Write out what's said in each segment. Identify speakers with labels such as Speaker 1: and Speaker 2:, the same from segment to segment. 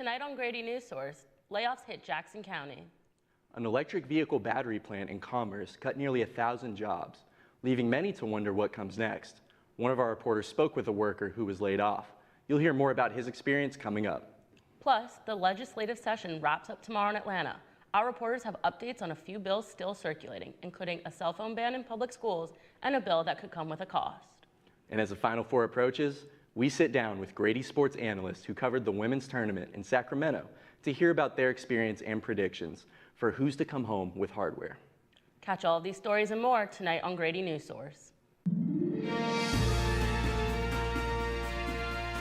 Speaker 1: Tonight on Grady Newsource, layoffs hit Jackson County.
Speaker 2: An electric vehicle battery plant in Commerce cut nearly 1,000 jobs, leaving many to wonder what comes next. One of our reporters spoke with a worker who was laid off. You'll hear more about his experience coming up.
Speaker 1: Plus, the legislative session wraps up tomorrow in Atlanta. Our reporters have updates on a few bills still circulating, including a cell phone ban in public schools and a bill that could come with a cost.
Speaker 2: And as the Final Four approaches, we sit down with Grady sports analysts who covered the women's tournament in Sacramento to hear about their experience and predictions for who's to come home with hardware.
Speaker 1: Catch all of these stories and more tonight on Grady Newsource.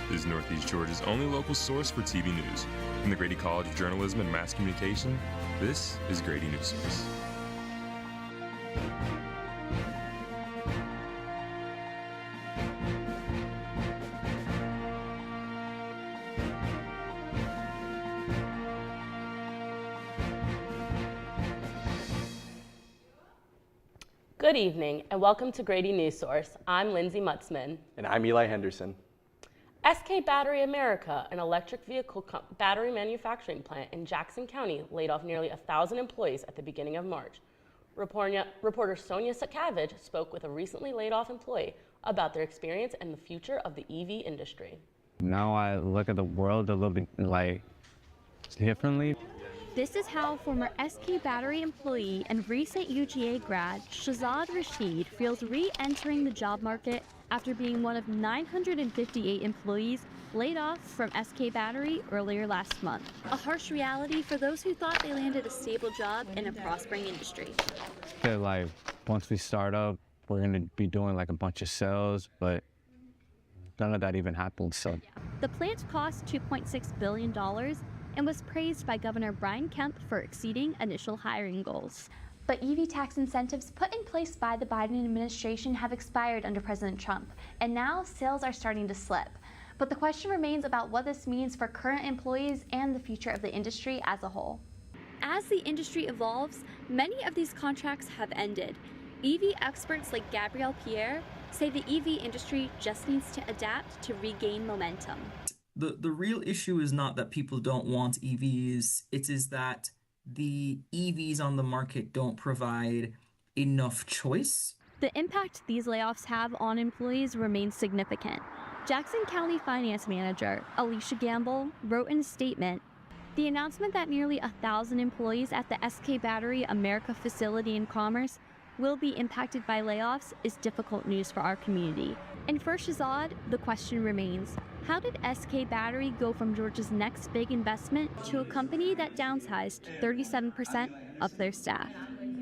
Speaker 3: This is Northeast Georgia's only local source for TV news. From the Grady College of Journalism and Mass Communication, this is Grady Newsource.
Speaker 1: Good evening and welcome to Grady Newsource. I'm Lindsay Mutzman.
Speaker 2: And I'm Eli Henderson.
Speaker 1: SK Battery America, an electric vehicle battery manufacturing plant in Jackson County, laid off nearly 1,000 employees at the beginning of March. Reporter Sonia Sakavage spoke with a recently laid off employee about their experience and the future of the EV industry.
Speaker 4: Now I look at the world a little bit differently.
Speaker 5: This is how former SK Battery employee and recent UGA grad Shahzad Rashid feels re-entering the job market after being one of 958 employees laid off from SK Battery earlier last month. A harsh reality for those who thought they landed a stable job in a prospering industry.
Speaker 4: Once we start up, we're going to be doing a bunch of sales, but none of that even happened. So
Speaker 5: the plant cost $2.6 billion and was praised by Governor Brian Kemp for exceeding initial hiring goals. But EV tax incentives put in place by the Biden administration have expired under President Trump, and now sales are starting to slip. But the question remains about what this means for current employees and the future of the industry as a whole. As the industry evolves, many of these contracts have ended. EV experts like Gabrielle Pierre say the EV industry just needs to adapt to regain momentum.
Speaker 6: The real issue is not that people don't want EVs, it is that the EVs on the market don't provide enough choice.
Speaker 5: The impact these layoffs have on employees remains significant. Jackson County Finance Manager Alicia Gamble wrote in a statement, "The announcement that nearly 1,000 employees at the SK Battery America facility in Commerce will be impacted by layoffs is difficult news for our community." And for Shahzad, the question remains, how did SK Battery go from Georgia's next big investment to a company that downsized 37% of their staff?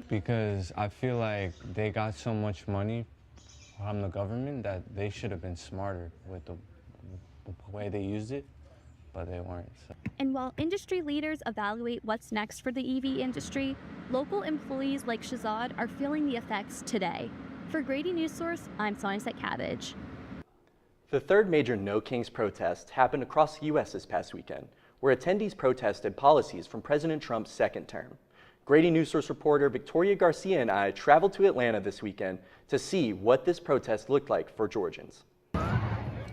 Speaker 4: because I feel like they got so much money from the government that they should have been smarter with the way they used it, but they weren't. So.
Speaker 5: And while industry leaders evaluate what's next for the EV industry, local employees like Shahzad are feeling the effects today. For Grady Newsource, I'm Sonia Sakavage.
Speaker 2: The third major No Kings protest happened across the U.S. this past weekend, where attendees protested policies from President Trump's second term. Grady Newsource reporter Victoria Garcia and I traveled to Atlanta this weekend to see what this protest looked like for Georgians.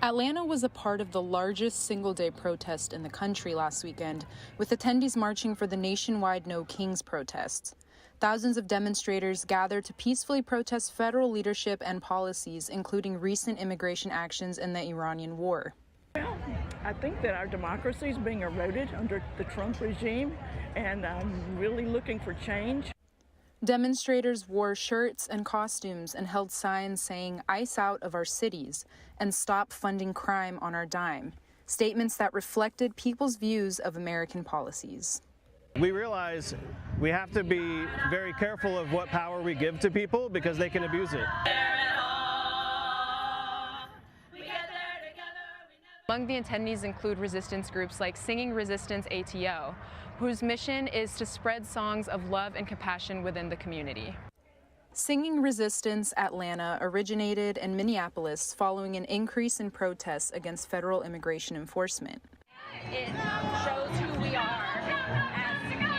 Speaker 7: Atlanta was a part of the largest single-day protest in the country last weekend, with attendees marching for the nationwide No Kings protests. Thousands of demonstrators gathered to peacefully protest federal leadership and policies, including recent immigration actions in the Iranian war.
Speaker 8: Well, I think that our democracy is being eroded under the Trump regime, and I'm really looking for change.
Speaker 7: Demonstrators wore shirts and costumes and held signs saying "ICE out of our cities" and "Stop funding crime on our dime," statements that reflected people's views of American policies.
Speaker 9: We realize we have to be very careful of what power we give to people because they can abuse it.
Speaker 10: Among the attendees include resistance groups like Singing Resistance ATO, whose mission is to spread songs of love and compassion within the community.
Speaker 7: Singing Resistance Atlanta originated in Minneapolis following an increase in protests against federal immigration enforcement.
Speaker 11: It shows who we are as humans,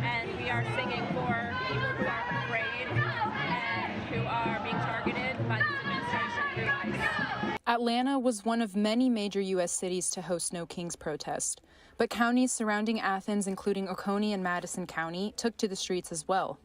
Speaker 11: and we are singing for people who are afraid and who are being targeted by this administration through ICE.
Speaker 7: Atlanta was one of many major U.S. cities to host No Kings protest, but counties surrounding Athens, including Oconee and Madison County, took to the streets as well.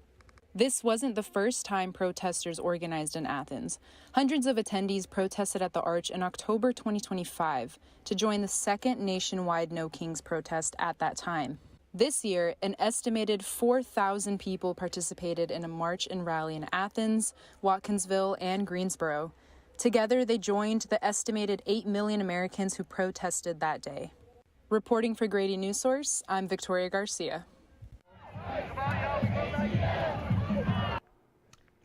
Speaker 7: This wasn't the first time protesters organized in Athens. Hundreds of attendees protested at the Arch in October 2025 to join the second nationwide No Kings protest at that time. This year, an estimated 4,000 people participated in a march and rally in Athens, Watkinsville, and Greensboro. Together, they joined the estimated 8 million Americans who protested that day. Reporting for Grady Newsource, I'm Victoria Garcia.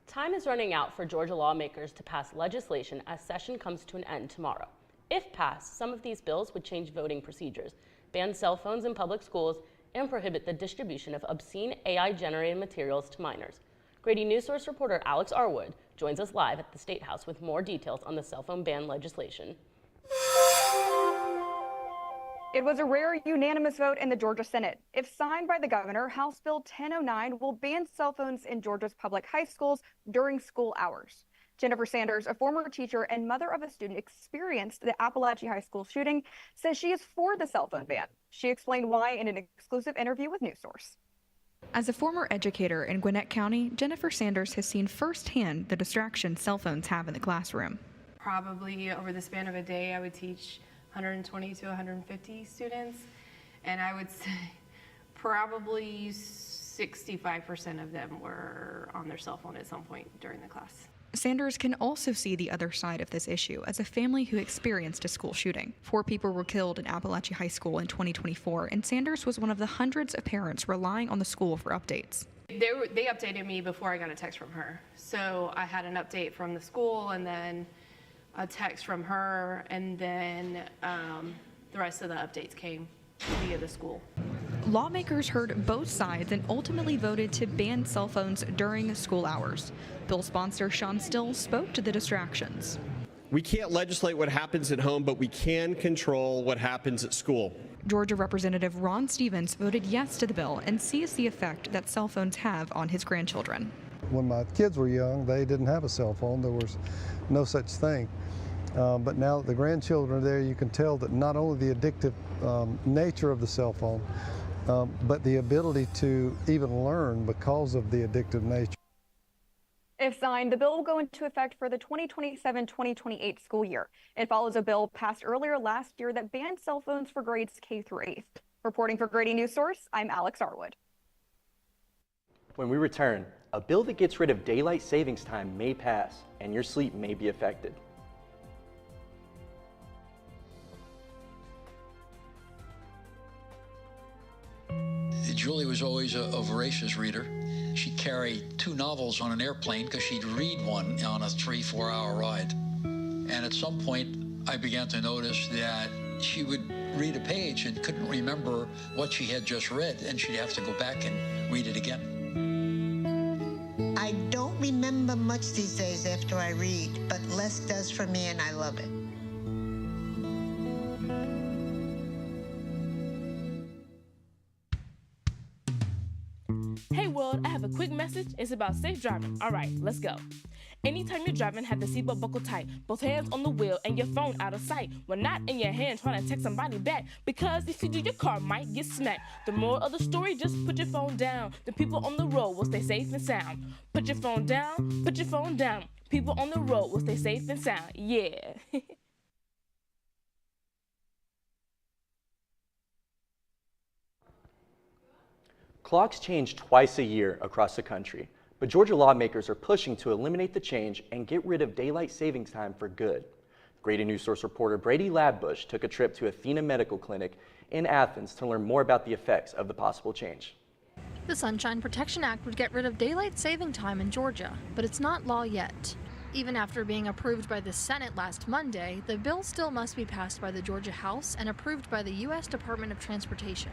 Speaker 1: Time is running out for Georgia lawmakers to pass legislation as session comes to an end tomorrow. If passed, some of these bills would change voting procedures, ban cell phones in public schools, and prohibit the distribution of obscene AI-generated materials to minors. Grady Newsource reporter Alex Arwood joins us live at the State House with more details on the cell phone ban legislation.
Speaker 12: It was a rare unanimous vote in the Georgia Senate. If signed by the governor, House Bill 1009 will ban cell phones in Georgia's public high schools during school hours. Jennifer Sanders, a former teacher and mother of a student experienced the Appalachia High School shooting, says she is for the cell phone ban. She explained why in an exclusive interview with Newsource.
Speaker 13: As a former educator in Gwinnett County, Jennifer Sanders has seen firsthand the distraction cell phones have in the classroom.
Speaker 14: Probably over the span of a day, I would teach 120 to 150 students, and I would say probably 65% of them were on their cell phone at some point during the class.
Speaker 13: Sanders can also see the other side of this issue as a family who experienced a school shooting. 4 people were killed in Appalachia High School in 2024, and Sanders was one of the hundreds of parents relying on the school for updates.
Speaker 14: They updated me before I got a text from her. So I had an update from the school and then a text from her, and then the rest of the updates came via the school.
Speaker 13: Lawmakers heard both sides and ultimately voted to ban cell phones during school hours. Bill sponsor Sean Still spoke to the distractions.
Speaker 15: We can't legislate what happens at home, but we can control what happens at school.
Speaker 13: Georgia Representative Ron Stevens voted yes to the bill and sees the effect that cell phones have on his grandchildren.
Speaker 16: When my kids were young, they didn't have a cell phone. There was no such thing. But now that the grandchildren are there, you can tell that not only the addictive nature of the cell phone, but the ability to even learn because of the addictive nature.
Speaker 12: If signed, the bill will go into effect for the 2027-2028 school year. It follows a bill passed earlier last year that banned cell phones for grades K through 8th. Reporting for Grady Newsource, I'm Alex Arwood.
Speaker 2: When we return, a bill that gets rid of daylight savings time may pass, and your sleep may be affected.
Speaker 17: Julie was always a voracious reader. She'd carry 2 novels on an airplane because she'd read one on a 3-4 hour ride. And at some point, I began to notice that she would read a page and couldn't remember what she had just read, and she'd have to go back and read it again.
Speaker 18: I don't remember much these days after I read, but less does for me, and I love it.
Speaker 19: Hey world, I have a quick message. It's about safe driving. All right, let's go. Anytime you're driving, have the seatbelt buckled tight. Both hands on the wheel and your phone out of sight. When not in your hand, trying to text somebody back. Because if you do, your car might get smacked. The moral of the story, just put your phone down. The people on the road will stay safe and sound. Put your phone down, put your phone down. People on the road will stay safe and sound. Yeah.
Speaker 2: Clocks change twice a year across the country, but Georgia lawmakers are pushing to eliminate the change and get rid of daylight savings time for good. Grady Newsource reporter Brady Labbush took a trip to Athena Medical Clinic in Athens to learn more about the effects of the possible change.
Speaker 20: The Sunshine Protection Act would get rid of daylight saving time in Georgia, but it's not law yet. Even after being approved by the Senate last Monday, the bill still must be passed by the Georgia House and approved by the U.S. Department of Transportation.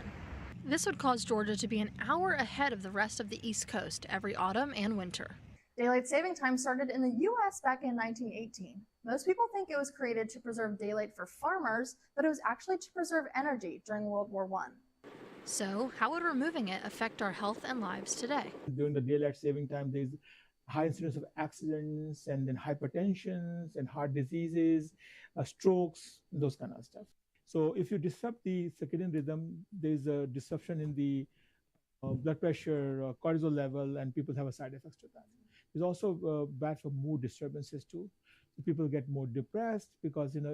Speaker 20: This would cause Georgia to be an hour ahead of the rest of the East Coast every autumn and winter.
Speaker 21: Daylight saving time started in the U.S. back in 1918. Most people think it was created to preserve daylight for farmers, but it was actually to preserve energy during World War I.
Speaker 20: So, how would removing it affect our health and lives today?
Speaker 22: During the daylight saving time, there's high incidence of accidents and then hypertension and heart diseases. strokes, those kind of stuff. So if you disrupt the circadian rhythm, there's a disruption in the blood pressure, cortisol level, and people have a side effects to that. It's also bad for mood disturbances too. So people get more depressed because in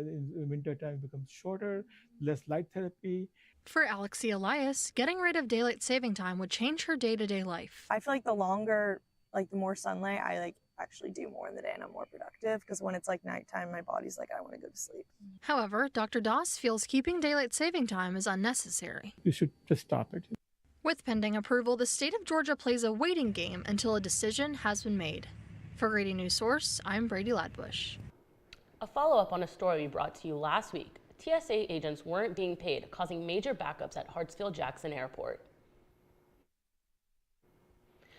Speaker 22: winter time it becomes shorter, less light therapy.
Speaker 20: For Alexia Elias, getting rid of daylight saving time would change her day-to-day life.
Speaker 3: I feel like the longer, the more sunlight, I actually do more in the day and I'm more productive, because when it's nighttime, my body's I want to go to sleep.
Speaker 20: However, Dr. Doss feels keeping daylight saving time is unnecessary.
Speaker 22: You should just stop it.
Speaker 20: With pending approval, the state of Georgia plays a waiting game until a decision has been made. For Grady Newsource, I'm Brady Ladbush.
Speaker 1: A follow-up on a story we brought to you last week. TSA agents weren't being paid, causing major backups at Hartsfield-Jackson Airport.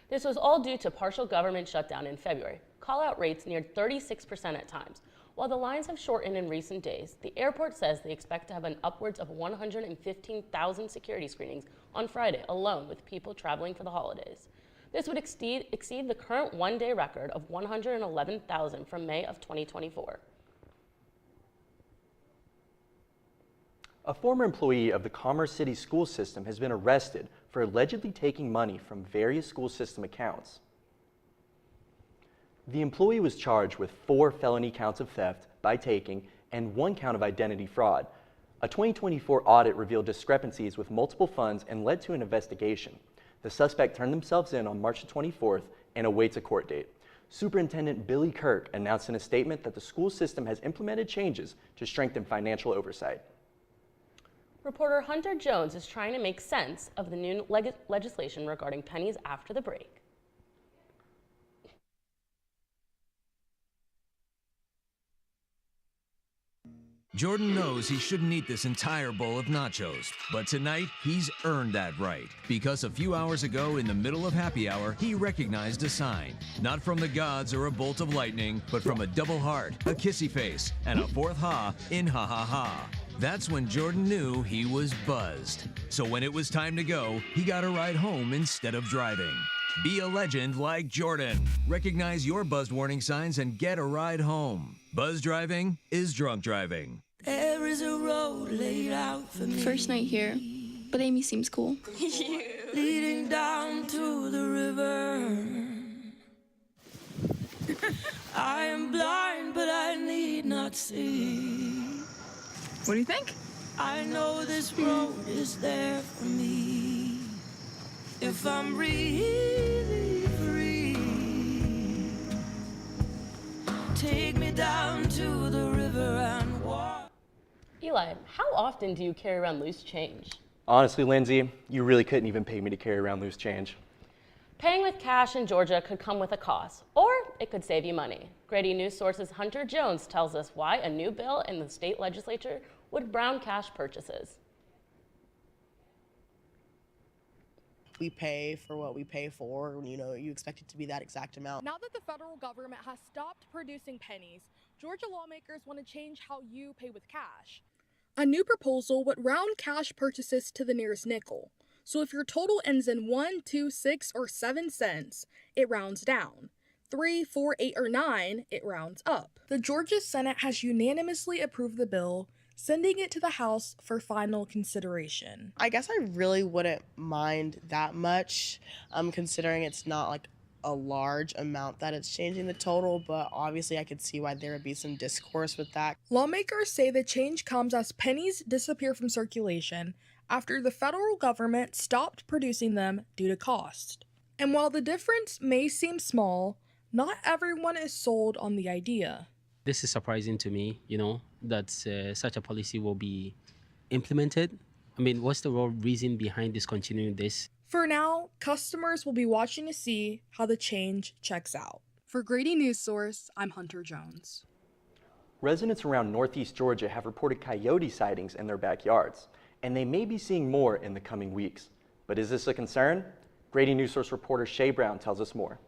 Speaker 1: This was all due to partial government shutdown in February. Call-out rates neared 36% at times. While the lines have shortened in recent days, the airport says they expect to have an upwards of 115,000 security screenings on Friday alone, with people traveling for the holidays. This would exceed the current one-day record of 111,000 from May of 2024.
Speaker 2: A former employee of the Commerce City school system has been arrested for allegedly taking money from various school system accounts. The employee was charged with 4 felony counts of theft by taking and 1 count of identity fraud. A 2024 audit revealed discrepancies with multiple funds and led to an investigation. The suspect turned themselves in on March 24th and awaits a court date. Superintendent Billy Kirk announced in a statement that the school system has implemented changes to strengthen financial oversight.
Speaker 1: Reporter Hunter Jones is trying to make sense of the new legislation regarding pennies after the break.
Speaker 6: Jordan knows he shouldn't eat this entire bowl of nachos, but tonight he's earned that right, because a few hours ago in the middle of happy hour, he recognized a sign, not from the gods or a bolt of lightning, but from a double heart, a kissy face, and a 4th ha in ha ha ha. That's when Jordan knew he was buzzed. So when it was time to go, he got a ride home instead of driving. Be a legend like Jordan. Recognize your buzzed warning signs and get a ride home. Buzz driving is drunk driving.
Speaker 23: There is a road laid out for me.
Speaker 24: First night here, but Amy seems cool.
Speaker 23: Leading down to the river. I am blind, but I need not see.
Speaker 25: What do you think?
Speaker 23: I know this road is there for me. If I'm really free, take me down to the river and walk.
Speaker 1: Eli, how often do you carry around loose change?
Speaker 2: Honestly, Lindsay, you really couldn't even pay me to carry around loose change.
Speaker 1: Paying with cash in Georgia could come with a cost, or it could save you money. Grady Newsource's Hunter Jones tells us why a new bill in the state legislature would brown cash purchases.
Speaker 26: We pay for what we pay for. You expect it to be that exact amount.
Speaker 19: Now that the federal government has stopped producing pennies, Georgia lawmakers want to change how you pay with cash. A new proposal would round cash purchases to the nearest nickel. So if your total ends in 1, 2, 6, or 7 cents, it rounds down. 3, 4, 8, or 9, it rounds up. The Georgia Senate has unanimously approved the bill, sending it to the House for final consideration.
Speaker 26: I guess I really wouldn't mind that much, considering it's not a large amount that it's changing the total, but obviously I could see why there would be some discourse with that.
Speaker 19: Lawmakers say the change comes as pennies disappear from circulation after the federal government stopped producing them due to cost. And while the difference may seem small, not everyone is sold on the idea.
Speaker 27: This is surprising to me, that such a policy will be implemented. I mean, what's the real reason behind discontinuing this?
Speaker 19: For now, customers will be watching to see how the change checks out. For Grady Newsource, I'm Hunter Jones.
Speaker 2: Residents around Northeast Georgia have reported coyote sightings in their backyards, and they may be seeing more in the coming weeks. But is this a concern? Grady Newsource reporter Shay Brown tells us more.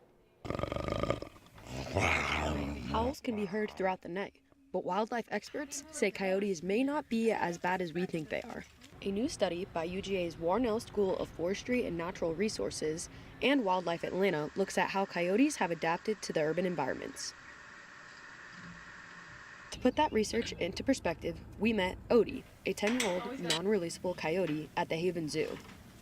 Speaker 28: Howls can be heard throughout the night, but wildlife experts say coyotes may not be as bad as we think they are. A new study by UGA's Warnell School of Forestry and Natural Resources and Wildlife Atlanta looks at how coyotes have adapted to the urban environments. To put that research into perspective, we met Odie, a 10-year-old non-releasable coyote at the Haven Zoo.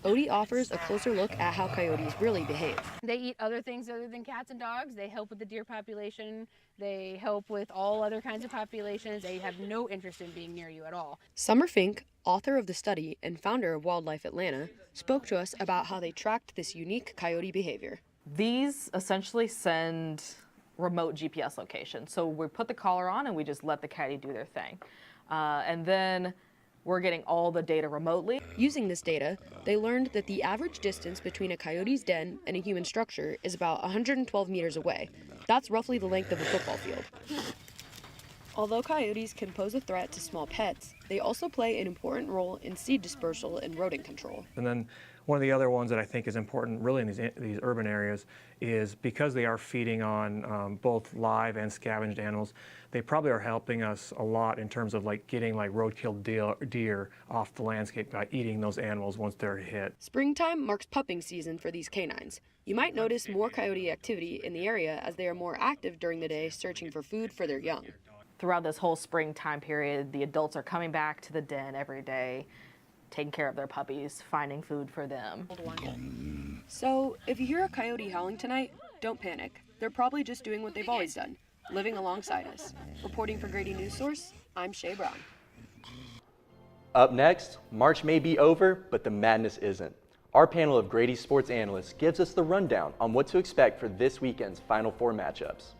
Speaker 28: Odie offers a closer look at how coyotes really behave.
Speaker 4: They eat other things other than cats and dogs. They help with the deer population. They help with all other kinds of populations. They have no interest in being near you at all.
Speaker 28: Summer Fink, author of the study and founder of Wildlife Atlanta, spoke to us about how they tracked this unique coyote behavior.
Speaker 5: These essentially send remote GPS location. So we put the collar on and we just let the coyote do their thing. And then we're getting all the data remotely.
Speaker 28: Using this data, they learned that the average distance between a coyote's den and a human structure is about 112 meters away. That's roughly the length of a football field. Although coyotes can pose a threat to small pets, they also play an important role in seed dispersal and rodent control.
Speaker 7: And then one of the other ones that I think is important really in these urban areas is because they are feeding on both live and scavenged animals, they probably are helping us a lot in terms of like getting like roadkill deer off the landscape by eating those animals once they're hit.
Speaker 28: Springtime marks pupping season for these canines. You might notice more coyote activity in the area as they are more active during the day searching for food for their young.
Speaker 5: Throughout this whole spring time period, the adults are coming back to the den every day, taking care of their puppies, finding food for them.
Speaker 28: So, if you hear a coyote howling tonight, don't panic. They're probably just doing what they've always done, living alongside us. Reporting for Grady Newsource, I'm Shay Brown.
Speaker 2: Up next, March may be over, but the madness isn't. Our panel of Grady sports analysts gives us the rundown on what to expect for this weekend's Final Four matchups.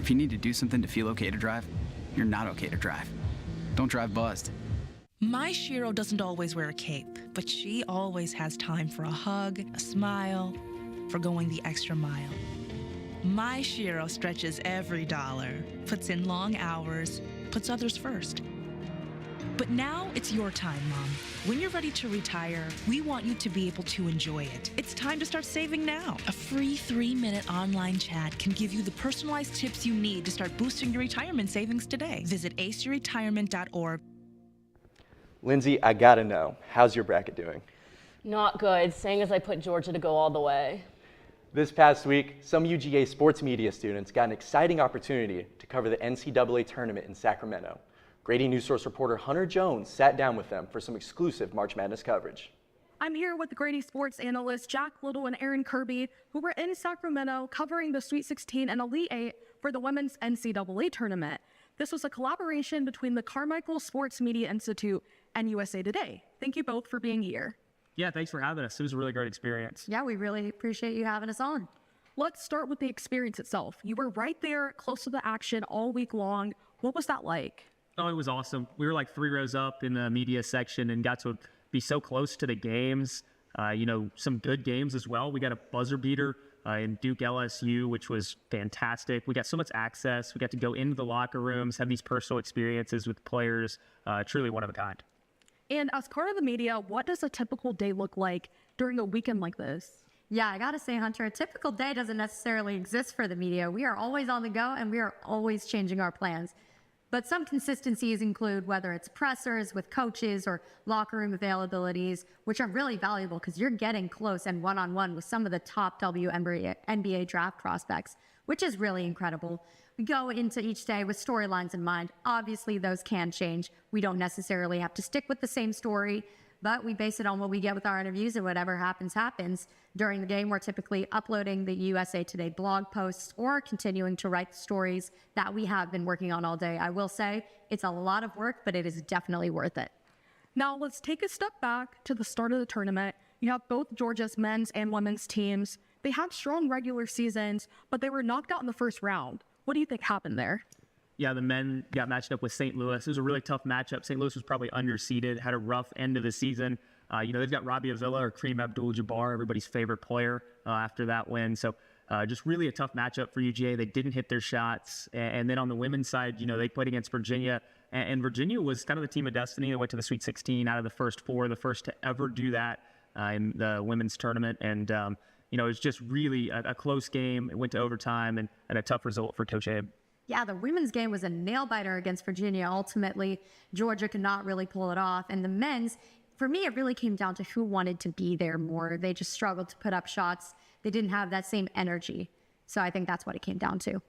Speaker 8: If you need to do something to feel okay to drive, you're not okay to drive. Don't drive buzzed.
Speaker 9: My Shiro doesn't always wear a cape, but she always has time for a hug, a smile, for going the extra mile. My Shiro stretches every dollar, puts in long hours, puts others first. But now it's your time, Mom. When you're ready to retire, we want you to be able to enjoy it. It's time to start saving now. A free 3-minute online chat can give you the personalized tips you need to start boosting your retirement savings today. Visit aceyourretirement.org.
Speaker 2: Lindsay, I gotta know, how's your bracket doing?
Speaker 1: Not good, saying as I put Georgia to go all the way.
Speaker 2: This past week, some UGA sports media students got an exciting opportunity to cover the NCAA tournament in Sacramento. Grady Newsource reporter Hunter Jones sat down with them for some exclusive March Madness coverage.
Speaker 10: I'm here with the Grady sports analysts Jack Little and Aaron Kirby, who were in Sacramento covering the Sweet 16 and Elite 8 for the women's NCAA tournament. This was a collaboration between the Carmichael Sports Media Institute and USA Today. Thank you both for being here.
Speaker 11: Yeah, thanks for having us. It was a really great experience.
Speaker 10: Yeah, we really appreciate you having us on. Let's start with the experience itself. You were right there, close to the action all week long. What was that like?
Speaker 11: Oh, it was awesome. We were like 3 rows up in the media section and got to be so close to the games. Some good games as well. We got a buzzer beater in Duke LSU, which was fantastic. We got so much access. We got to go into the locker rooms, have these personal experiences with players. Truly one of a kind.
Speaker 10: And as part of the media, what does a typical day look like during a weekend like this?
Speaker 14: Yeah, I gotta say, Hunter, a typical day doesn't necessarily exist for the media. We are always on the go and we are always changing our plans. But some consistencies include whether it's pressers with coaches or locker room availabilities, which are really valuable because you're getting close and one-on-one with some of the top WNBA draft prospects, which is really incredible. We go into each day with storylines in mind. Obviously, those can change. We don't necessarily have to stick with the same story, but we base it on what we get with our interviews, and whatever happens, happens. During the game, we're typically uploading the USA Today blog posts or continuing to write the stories that we have been working on all day. I will say it's a lot of work, but it is definitely worth it.
Speaker 10: Now let's take a step back to the start of the tournament. You have both Georgia's men's and women's teams. They had strong regular seasons, but they were knocked out in the first round. What do you think happened there?
Speaker 11: Yeah, the men got matched up with St. Louis. It was a really tough matchup. St. Louis was probably underseeded, had a rough end of the season. They've got Robbie Avila or Kareem Abdul-Jabbar, everybody's favorite player after that win. So Just really a tough matchup for UGA. They didn't hit their shots. And then on the women's side, they played against Virginia. And Virginia was kind of the team of destiny that went to the Sweet 16 out of the first 4, the first to ever do that in the women's tournament. And, it was just really a close game. It went to overtime and a tough result for Coach Abe.
Speaker 14: Yeah, the women's game was a nail-biter against Virginia. Ultimately, Georgia could not really pull it off. And the men's, for me, it really came down to who wanted to be there more. They just struggled to put up shots. They didn't have that same energy. So I think that's what it came down to.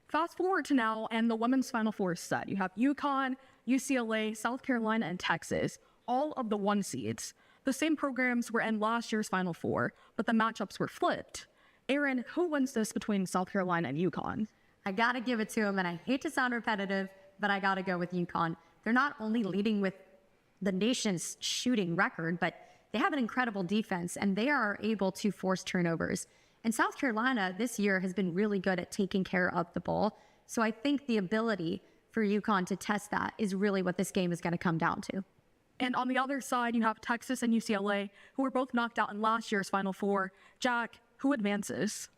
Speaker 10: Fast forward to now, and the women's Final Four is set. You have UConn, UCLA, South Carolina, and Texas, all of the 1 seeds. The same programs were in last year's Final Four, but the matchups were flipped. Aaron, who wins this between South Carolina and UConn?
Speaker 14: I got to give it to them, and I hate to sound repetitive, but I got to go with UConn. They're not only leading with the nation's shooting record, but they have an incredible defense, and they are able to force turnovers. And South Carolina this year has been really good at taking care of the ball. So I think the ability for UConn to test that is really what this game is going to come down to.
Speaker 10: And on the other side, you have Texas and UCLA, who were both knocked out in last year's Final Four. Jack, who advances?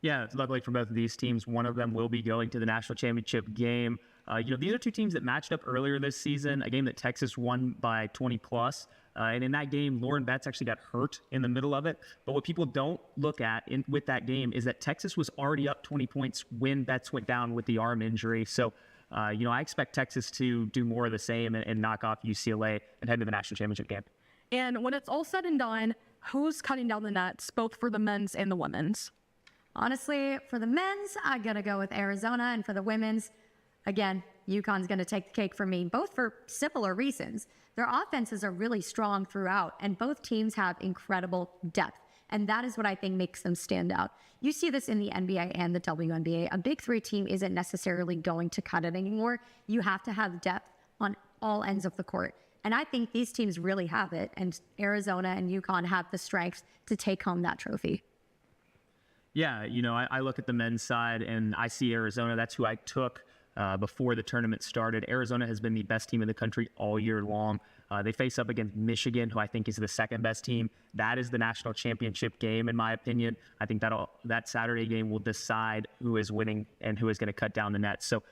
Speaker 11: Yeah, luckily for both of these teams, one of them will be going to the national championship game. These are 2 teams that matched up earlier this season, a game that Texas won by 20 plus. And in that game, Lauren Betts actually got hurt in the middle of it. But what people don't look at with that game is that Texas was already up 20 points when Betts went down with the arm injury. So, I expect Texas to do more of the same and knock off UCLA and head to the national championship game.
Speaker 10: And when it's all said and done, who's cutting down the nets, both for the men's and the women's?
Speaker 14: Honestly, for the men's, I got to go with Arizona. And for the women's, again, UConn's going to take the cake for me, both for similar reasons. Their offenses are really strong throughout, and both teams have incredible depth. And that is what I think makes them stand out. You see this in the NBA and the WNBA. A big 3 team isn't necessarily going to cut it anymore. You have to have depth on all ends of the court. And I think these teams really have it. And Arizona and UConn have the strength to take home that trophy.
Speaker 11: Yeah, I look at the men's side and I see Arizona. That's who I took before the tournament started. Arizona has been the best team in the country all year long. They face up against Michigan, who I think is the 2nd best team. That is the national championship game, in my opinion. I think that Saturday game will decide who is winning and who is going to cut down the net. So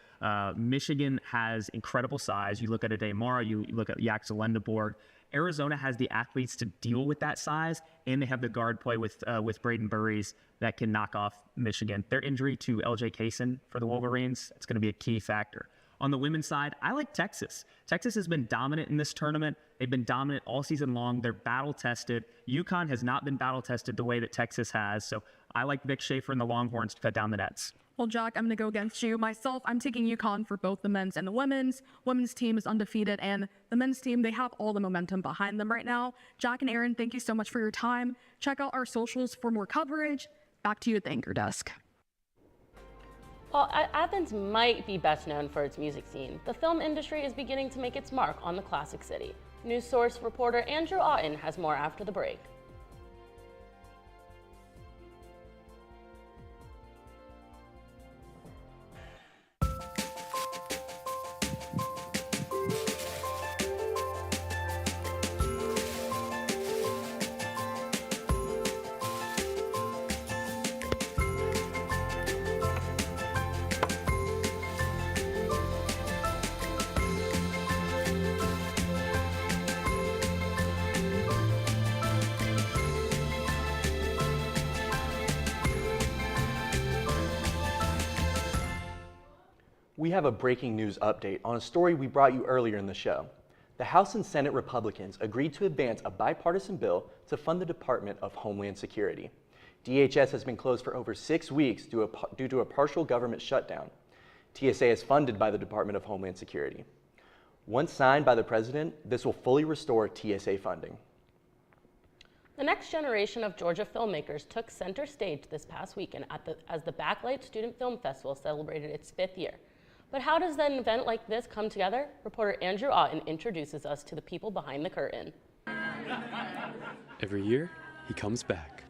Speaker 11: Michigan has incredible size. You look at Ade Mara, you look at Jax Lendeborg. Arizona has the athletes to deal with that size, and they have the guard play with Braden Burries that can knock off Michigan. Their injury to LJ Kaysen for the Wolverines, that's going to be a key factor. On the women's side, I like Texas. Texas has been dominant in this tournament. They've been dominant all season long. They're battle-tested. UConn has not been battle-tested the way that Texas has, so I like Vic Schaefer and the Longhorns to cut down the nets.
Speaker 10: Well, Jack, I'm going to go against you. Myself, I'm taking UConn for both the men's and the women's. Women's team is undefeated, and the men's team, they have all the momentum behind them right now. Jack and Aaron, thank you so much for your time. Check out our socials for more coverage. Back to you at the anchor desk.
Speaker 1: While Athens might be best known for its music scene, the film industry is beginning to make its mark on the classic city. Newsource reporter Andrew Otten has more after the break.
Speaker 2: We have a breaking news update on a story we brought you earlier in the show. The House and Senate Republicans agreed to advance a bipartisan bill to fund the Department of Homeland Security. DHS has been closed for over 6 weeks due to a partial government shutdown. TSA is funded by the Department of Homeland Security. Once signed by the president, this will fully restore TSA funding.
Speaker 1: The next generation of Georgia filmmakers took center stage this past weekend as the Backlight Student Film Festival celebrated its 5th year. But how does an event like this come together? Reporter Andrew Otten introduces us to the people behind the curtain.
Speaker 3: Every year, he comes back.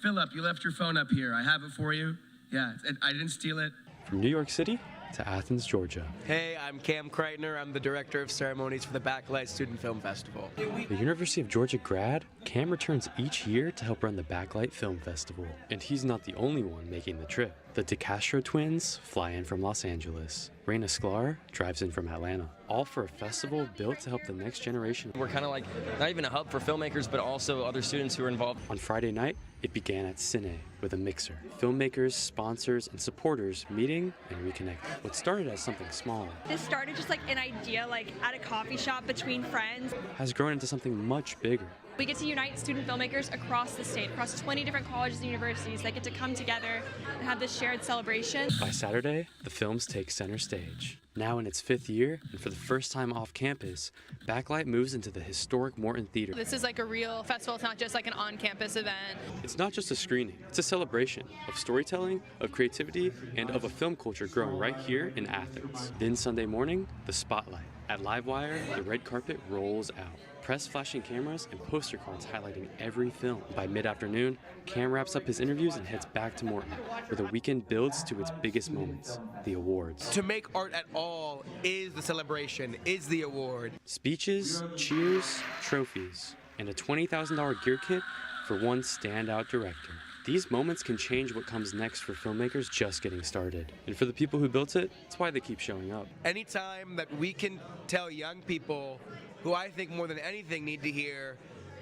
Speaker 12: Philip, you left your phone up here. I have it for you. Yeah, I didn't steal it.
Speaker 3: From New York City to Athens, Georgia.
Speaker 12: Hey, I'm Cam Kreitner. I'm the Director of Ceremonies for the Backlight Student Film Festival.
Speaker 3: The University of Georgia grad, Cam returns each year to help run the Backlight Film Festival. And he's not the only one making the trip. The DeCastro twins fly in from Los Angeles. Raina Sklar drives in from Atlanta, all for a festival built to help the next generation.
Speaker 13: We're kind of like not even a hub for filmmakers, but also other students who are involved.
Speaker 3: On Friday night, it began at Cine with a mixer. Filmmakers, sponsors, and supporters meeting and reconnecting. What started as something small
Speaker 15: This started just like an idea like at a coffee shop between friends.
Speaker 3: has grown into something much bigger.
Speaker 15: We get to unite student filmmakers across the state, across 20 different colleges and universities that get to come together and have this shared celebration.
Speaker 3: By Saturday, the films take center stage. Now in its 5th year, and for the first time off campus, Backlight moves into the historic Morton Theater.
Speaker 15: This is like a real festival. It's not just like an on-campus event.
Speaker 3: It's not just a screening, it's a celebration of storytelling, of creativity, and of a film culture growing right here in Athens. Then Sunday morning, the spotlight. At Livewire, the red carpet rolls out. Press flashing cameras and poster cards highlighting every film. By mid-afternoon, Cam wraps up his interviews and heads back to Morton, where the weekend builds to its biggest moments, the awards.
Speaker 12: To make art at all is the celebration, is the award.
Speaker 3: Speeches, cheers, trophies, and a $20,000 gear kit for one standout director. These moments can change what comes next for filmmakers just getting started. And for the people who built it, it's why they keep showing up.
Speaker 12: Anytime that we can tell young people, who I think more than anything need to hear,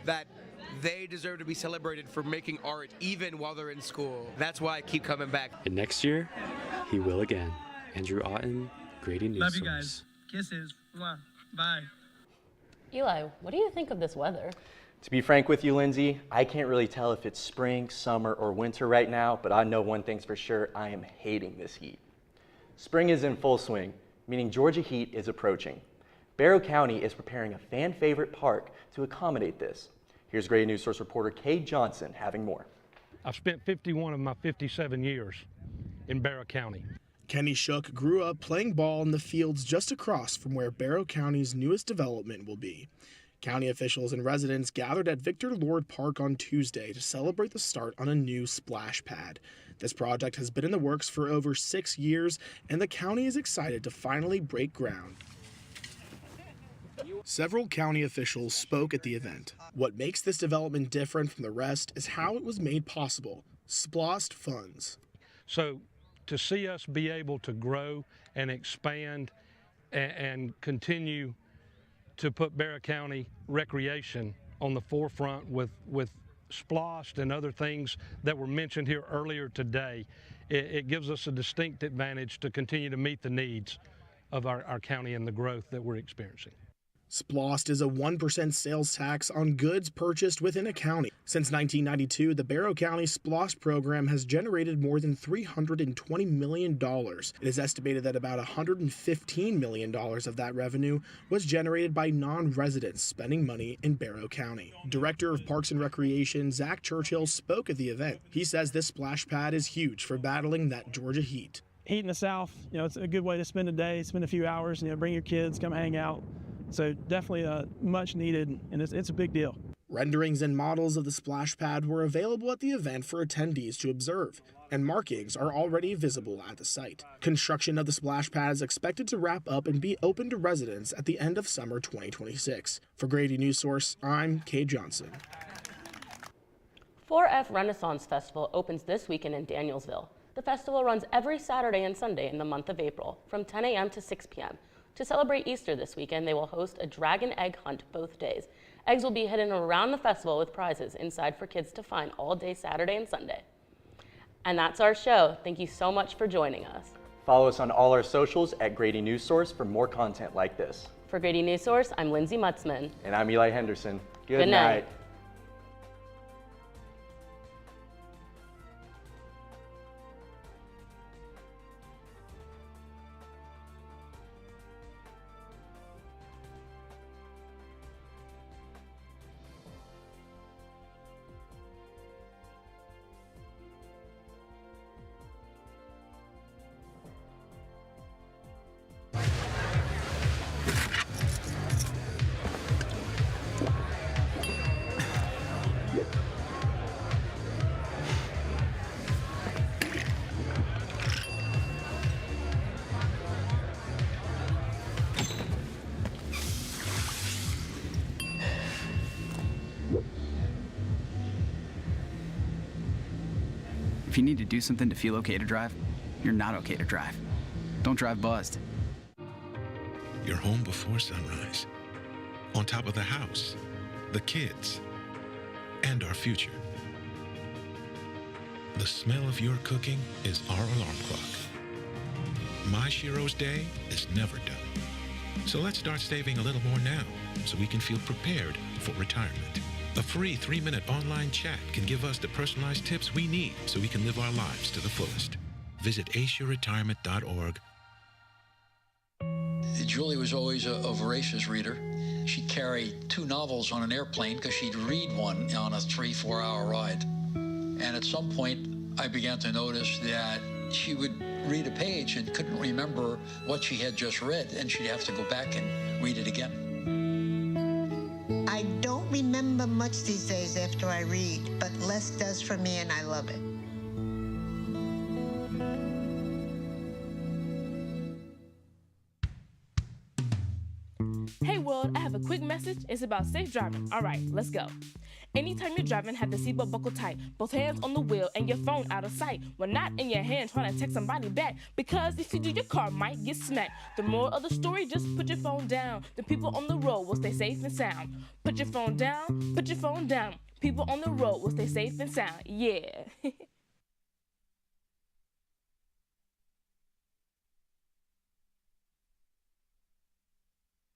Speaker 12: that they deserve to be celebrated for making art even while they're in school. That's why I keep coming back.
Speaker 3: And next year, he will again. Andrew Otten, Grady Newsource.
Speaker 16: Love you guys. Kisses. Mwah. Bye.
Speaker 1: Eli, what do you think of this weather?
Speaker 2: To be frank with you, Lindsay, I can't really tell if it's spring, summer, or winter right now, but I know one thing's for sure, I am hating this heat. Spring is in full swing, meaning Georgia heat is approaching. Barrow County is preparing a fan favorite park to accommodate this. Here's Grady Newsource reporter Cade Johnson having more.
Speaker 17: I've spent 51 of my 57 years in Barrow County.
Speaker 18: Kenny Shook grew up playing ball in the fields just across from where Barrow County's newest development will be. County officials and residents gathered at Victor Lord Park on Tuesday to celebrate the start on a new splash pad. This project has been in the works for over 6 years, and the county is excited to finally break ground. Several county officials spoke at the event. What makes this development different from the rest is how it was made possible. SPLOST funds.
Speaker 17: So to see us be able to grow and expand and continue to put Barrow County recreation on the forefront with SPLOST and other things that were mentioned here earlier today, it gives us a distinct advantage to continue to meet the needs of our county and the growth that we're experiencing.
Speaker 18: SPLOST is a 1% sales tax on goods purchased within a county. Since 1992, the Barrow County SPLOST program has generated more than $320 million. It is estimated that about $115 million of that revenue was generated by non-residents spending money in Barrow County. Director of Parks and Recreation Zach Churchill spoke at the event. He says this splash pad is huge for battling that Georgia heat.
Speaker 21: Heat in the South, it's a good way to spend a day, spend a few hours, bring your kids, come hang out. So definitely much needed, and it's a big deal.
Speaker 18: Renderings and models of the splash pad were available at the event for attendees to observe, and markings are already visible at the site. Construction of the splash pad is expected to wrap up and be open to residents at the end of summer 2026. For Grady Newsource, I'm Cade Johnson.
Speaker 1: 4F Renaissance Festival opens this weekend in Danielsville. The festival runs every Saturday and Sunday in the month of April from 10 a.m. to 6 p.m. To celebrate Easter this weekend, they will host a dragon egg hunt both days. Eggs will be hidden around the festival with prizes inside for kids to find all day Saturday and Sunday. And that's our show. Thank you so much for joining us.
Speaker 2: Follow us on all our socials at Grady Newsource for more content like this.
Speaker 1: For Grady Newsource, I'm Lindsay Mutzman.
Speaker 2: And I'm Eli Henderson.
Speaker 1: Good night.
Speaker 8: If you need to do something to feel okay to drive, you're not okay to drive. Don't drive buzzed.
Speaker 6: You're home before sunrise, on top of the house, the kids, and our future. The smell of your cooking is our alarm clock. My Shiro's day is never done. So let's start saving a little more now so we can feel prepared for retirement. A free 3-minute online chat can give us the personalized tips we need so we can live our lives to the fullest. Visit aceyourretirement.org.
Speaker 20: Julie was always a voracious reader. She'd carry 2 novels on an airplane because she'd read one on a 3-4 hour ride. And at some point, I began to notice that she would read a page and couldn't remember what she had just read, and she'd have to go back and read it again.
Speaker 22: I don't remember much these days after I read, but less does for me, and I love it.
Speaker 19: Hey world, I have a quick message. It's about safe driving. All right, let's go. Anytime you're driving, have the seatbelt buckled tight. Both hands on the wheel and your phone out of sight. When not in your hand, trying to text somebody back. Because if you do, your car might get smacked. The moral of the story, just put your phone down. The people on the road will stay safe and sound. Put your phone down, put your phone down. People on the road will stay safe and sound. Yeah.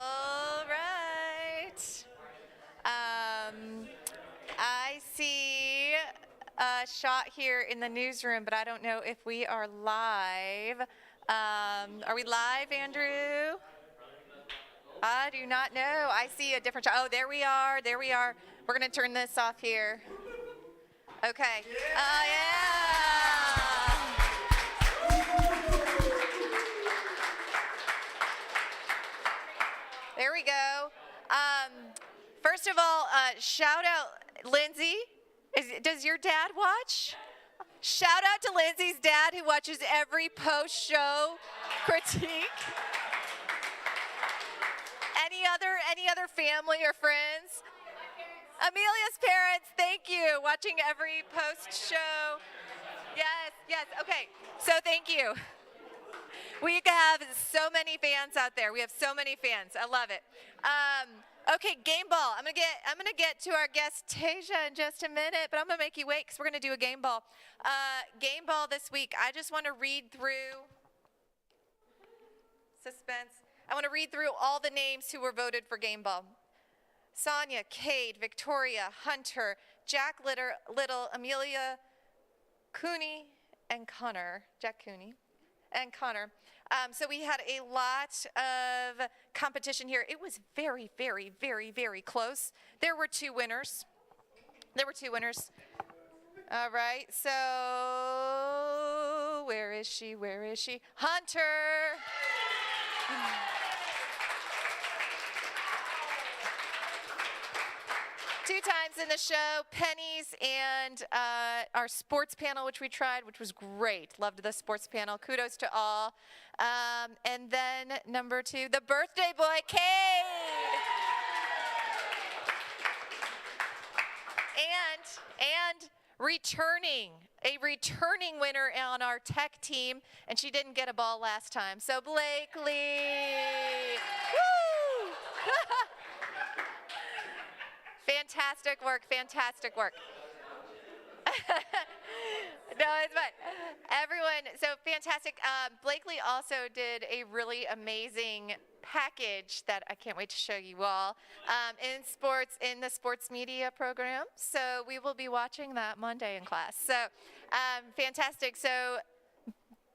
Speaker 23: All right. I see a shot here in the newsroom, but I don't know if we are live. Are we live, Andrew? I do not know. I see a different shot. Oh, there we are. There we are. We're going to turn this off here. Okay. Yeah. There we go. First of all, shout out Lindsay. Does your dad watch? Shout out to Lindsay's dad who watches every post-show critique. Any other family or friends? Amelia's parents, thank you. Watching every post-show. Yes, okay. So thank you. We have so many fans out there. We have so many fans. I love it. Okay, game ball. I'm gonna get to our guest Tasia in just a minute, but I'm gonna make you wait because we're gonna do a game ball. Game ball this week. I just want to read through suspense. I want to read through all the names who were voted for game ball. Sonia, Cade, Victoria, Hunter, Jack Little, Amelia, Cooney, and Connor. Jack Cooney and Connor. So we had a lot of competition here. It was very, very, very, very close. There were 2 winners. All right, so where is she? Hunter. 2 times in the show, pennies and our sports panel, which we tried, which was great. Loved the sports panel. Kudos to all. And then number 2, the birthday boy, Cade. And a returning winner on our tech team, and she didn't get a ball last time. So Blakely. Woo! Fantastic work. No, it's fun. Everyone, so fantastic. Blakely also did a really amazing package that I can't wait to show you all in the sports media program. So we will be watching that Monday in class. So fantastic. So,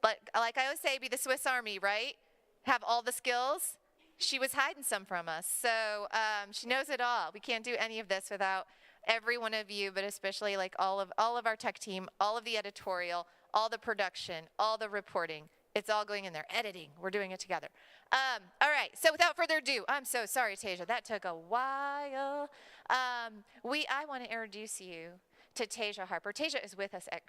Speaker 23: but like I always say, be the Swiss Army, right? Have all the skills. She was hiding some from us, so she knows it all. We can't do any of this without every one of you, but especially like all of our tech team, all of the editorial, all the production, all the reporting. It's all going in there. Editing, we're doing it together. All right, so without further ado, I'm so sorry, Tasia, that took a while. I want to introduce you to Tasia Harper. Tasia is with us at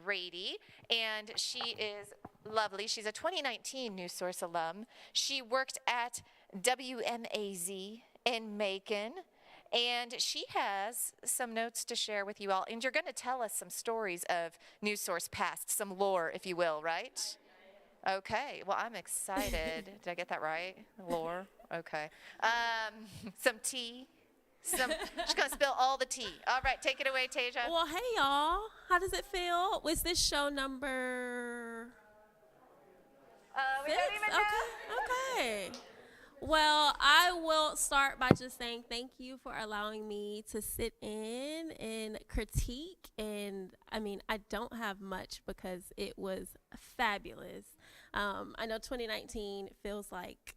Speaker 23: Grady, and she is lovely. She's a 2019 Newsource alum. She worked at WMAZ in Macon, And she has some notes to share with you all. And you're going to tell us some stories of Newsource past, some lore, if you will, right? Okay. Well, I'm excited. Did I get that right? Lore? Okay. Some tea. She's going to spill all the tea. All right. Take it away, Tasia.
Speaker 4: Well, hey, y'all. How does it feel? Was this show number...
Speaker 23: we don't even know.
Speaker 4: Okay. Well, I will start by just saying thank you for allowing me to sit in and critique. And I mean, I don't have much because it was fabulous. I know 2019 feels like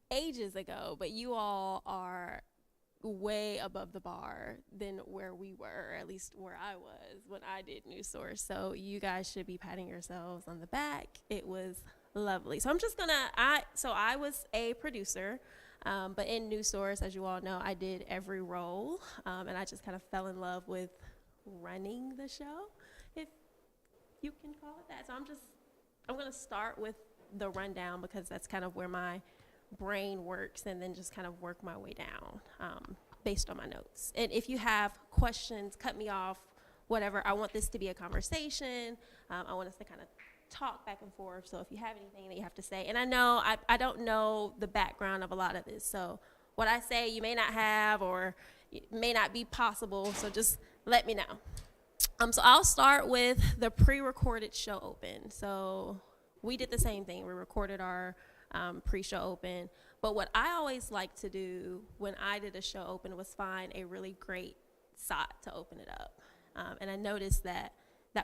Speaker 4: ages ago, but you all are way above the bar than where we were, or at least where I was when I did Newsource. So you guys should be patting yourselves on the back. It was lovely. So I'm just gonna, I was a producer, but in Newsource, as you all know, I did every role, and I just kind of fell in love with running the show, if you can call it that. So I'm gonna start with the rundown because that's kind of where my brain works, and then just kind of work my way down based on my notes. And if you have questions, cut me off, whatever. I want this to be a conversation. I want us to kind of talk back and forth. So if you have anything that you have to say, and I know I don't know the background of a lot of this, so what I say you may not have, or it may not be possible, so just let me know. So I'll start with the pre-recorded show open. So we did the same thing. We recorded our pre-show open, but what I always like to do when I did a show open was find a really great spot to open it up, and I noticed that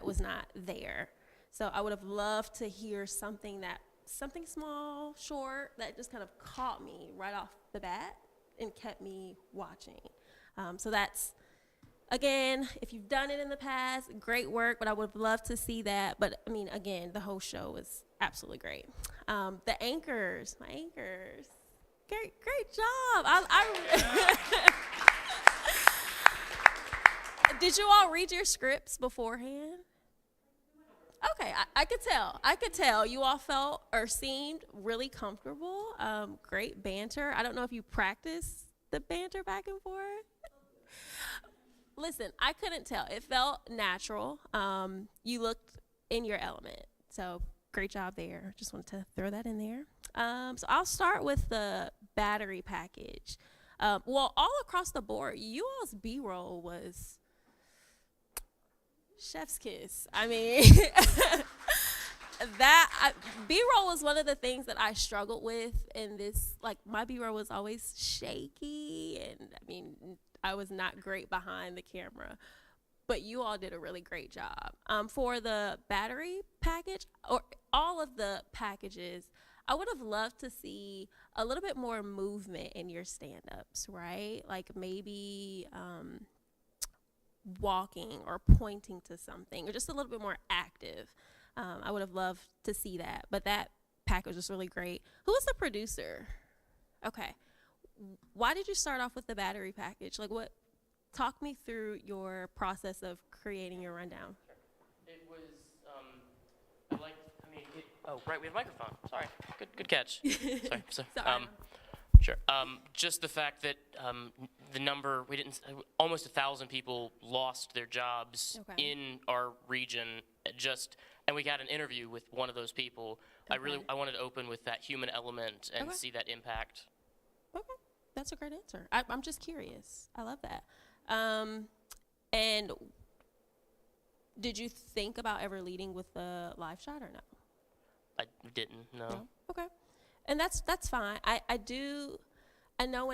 Speaker 4: was not there. So I would have loved to hear something small, short, that just kind of caught me right off the bat and kept me watching. So that's, again, if you've done it in the past, great work, but I would have loved to see that. But I mean, again, the whole show was absolutely great. The anchors, my anchors, great job. Did you all read your scripts beforehand? Okay, I could tell you all felt or seemed really comfortable. Great banter. I don't know if you practiced the banter back and forth. Listen, I couldn't tell. It felt natural. You looked in your element. So great job there. Just wanted to throw that in there. So I'll start with the battery package. Well, all across the board, you all's B-roll was chef's kiss. I mean, B-roll was one of the things that I struggled with in this. Like, my B-roll was always shaky, and I mean, I was not great behind the camera. But you all did a really great job. For the battery package, or all of the packages, I would have loved to see a little bit more movement in your stand-ups, right? Like maybe walking or pointing to something, or just a little bit more active. I would have loved to see that, but that package was really great. Who was the producer? Okay. Why did you start off with the battery package? Like, what? Talk me through your process of creating your rundown.
Speaker 5: It was, oh, right, we have a microphone. Sorry, good catch. Sorry. Sure. Just the fact that the number, almost 1,000 people lost their jobs in our region, and we got an interview with one of those people.
Speaker 4: Okay.
Speaker 5: I wanted to open with that human element and see that impact.
Speaker 4: Okay, that's a great answer. I'm just curious. I love that. And did you think about ever leading with the live shot or no?
Speaker 5: I didn't, no.
Speaker 4: Okay. And that's fine. I know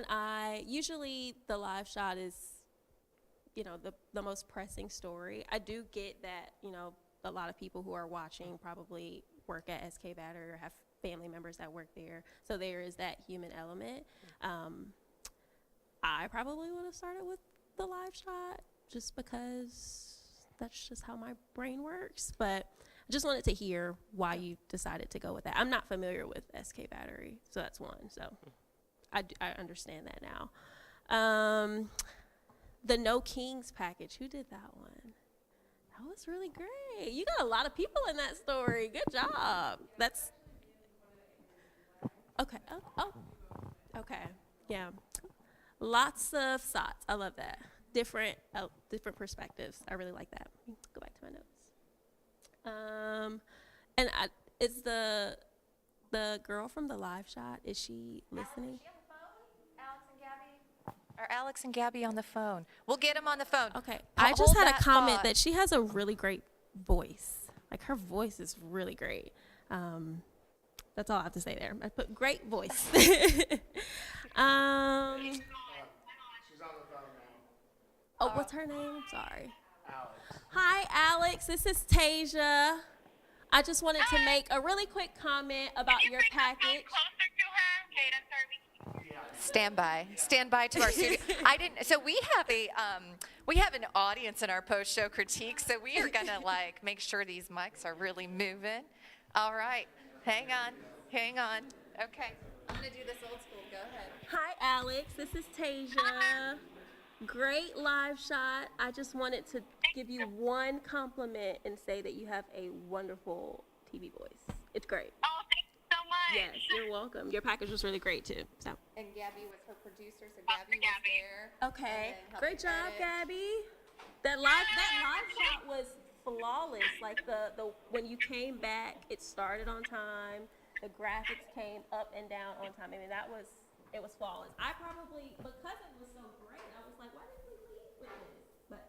Speaker 4: usually the live shot is, the most pressing story. I do get that, a lot of people who are watching probably work at SK Battery or have family members that work there. So there is that human element. I probably would have started with the live shot just because that's just how my brain works. But I just wanted to hear why you decided to go with that. I'm not familiar with SK Battery, so that's one. So I understand that now. The No Kings package, who did that one? That was really great. You got a lot of people in that story. Good job. That's okay. Oh, okay. Yeah. Lots of thoughts. I love that. Different perspectives. I really like that. Go back to my notes. Is the girl from the live shot, is she listening?
Speaker 23: Are Alex and Gabby on the phone? We'll get them on the phone.
Speaker 4: Okay.
Speaker 23: Hold
Speaker 4: I just had a
Speaker 23: that
Speaker 4: comment
Speaker 23: thought.
Speaker 4: that she has a really great voice. Like, her voice is really great. That's all I have to say there. I put great voice. Oh, what's her name? I'm sorry. Hi, Alex. This is Tasia. I just wanted to make a really quick comment about your package.
Speaker 23: Stand by to our studio. So we have an audience in our post-show critique, so we are gonna like make sure these mics are really moving. All right, hang on. Okay, I'm gonna do this old school. Go ahead.
Speaker 4: Hi, Alex. This is Tasia. Great live shot. I just wanted to give you one compliment and say that you have a wonderful TV voice. It's great.
Speaker 23: Oh, thank you so much.
Speaker 4: Yes, you're welcome. Your package was really great too. So.
Speaker 23: And Gabby was her producer, so Gabby was there.
Speaker 4: Okay. Great job, Gabby. That live shot was flawless. Like the when you came back, it started on time. The graphics came up and down on time. I mean, it was flawless. I probably, because it was so great, I was like, why didn't we leave with this? But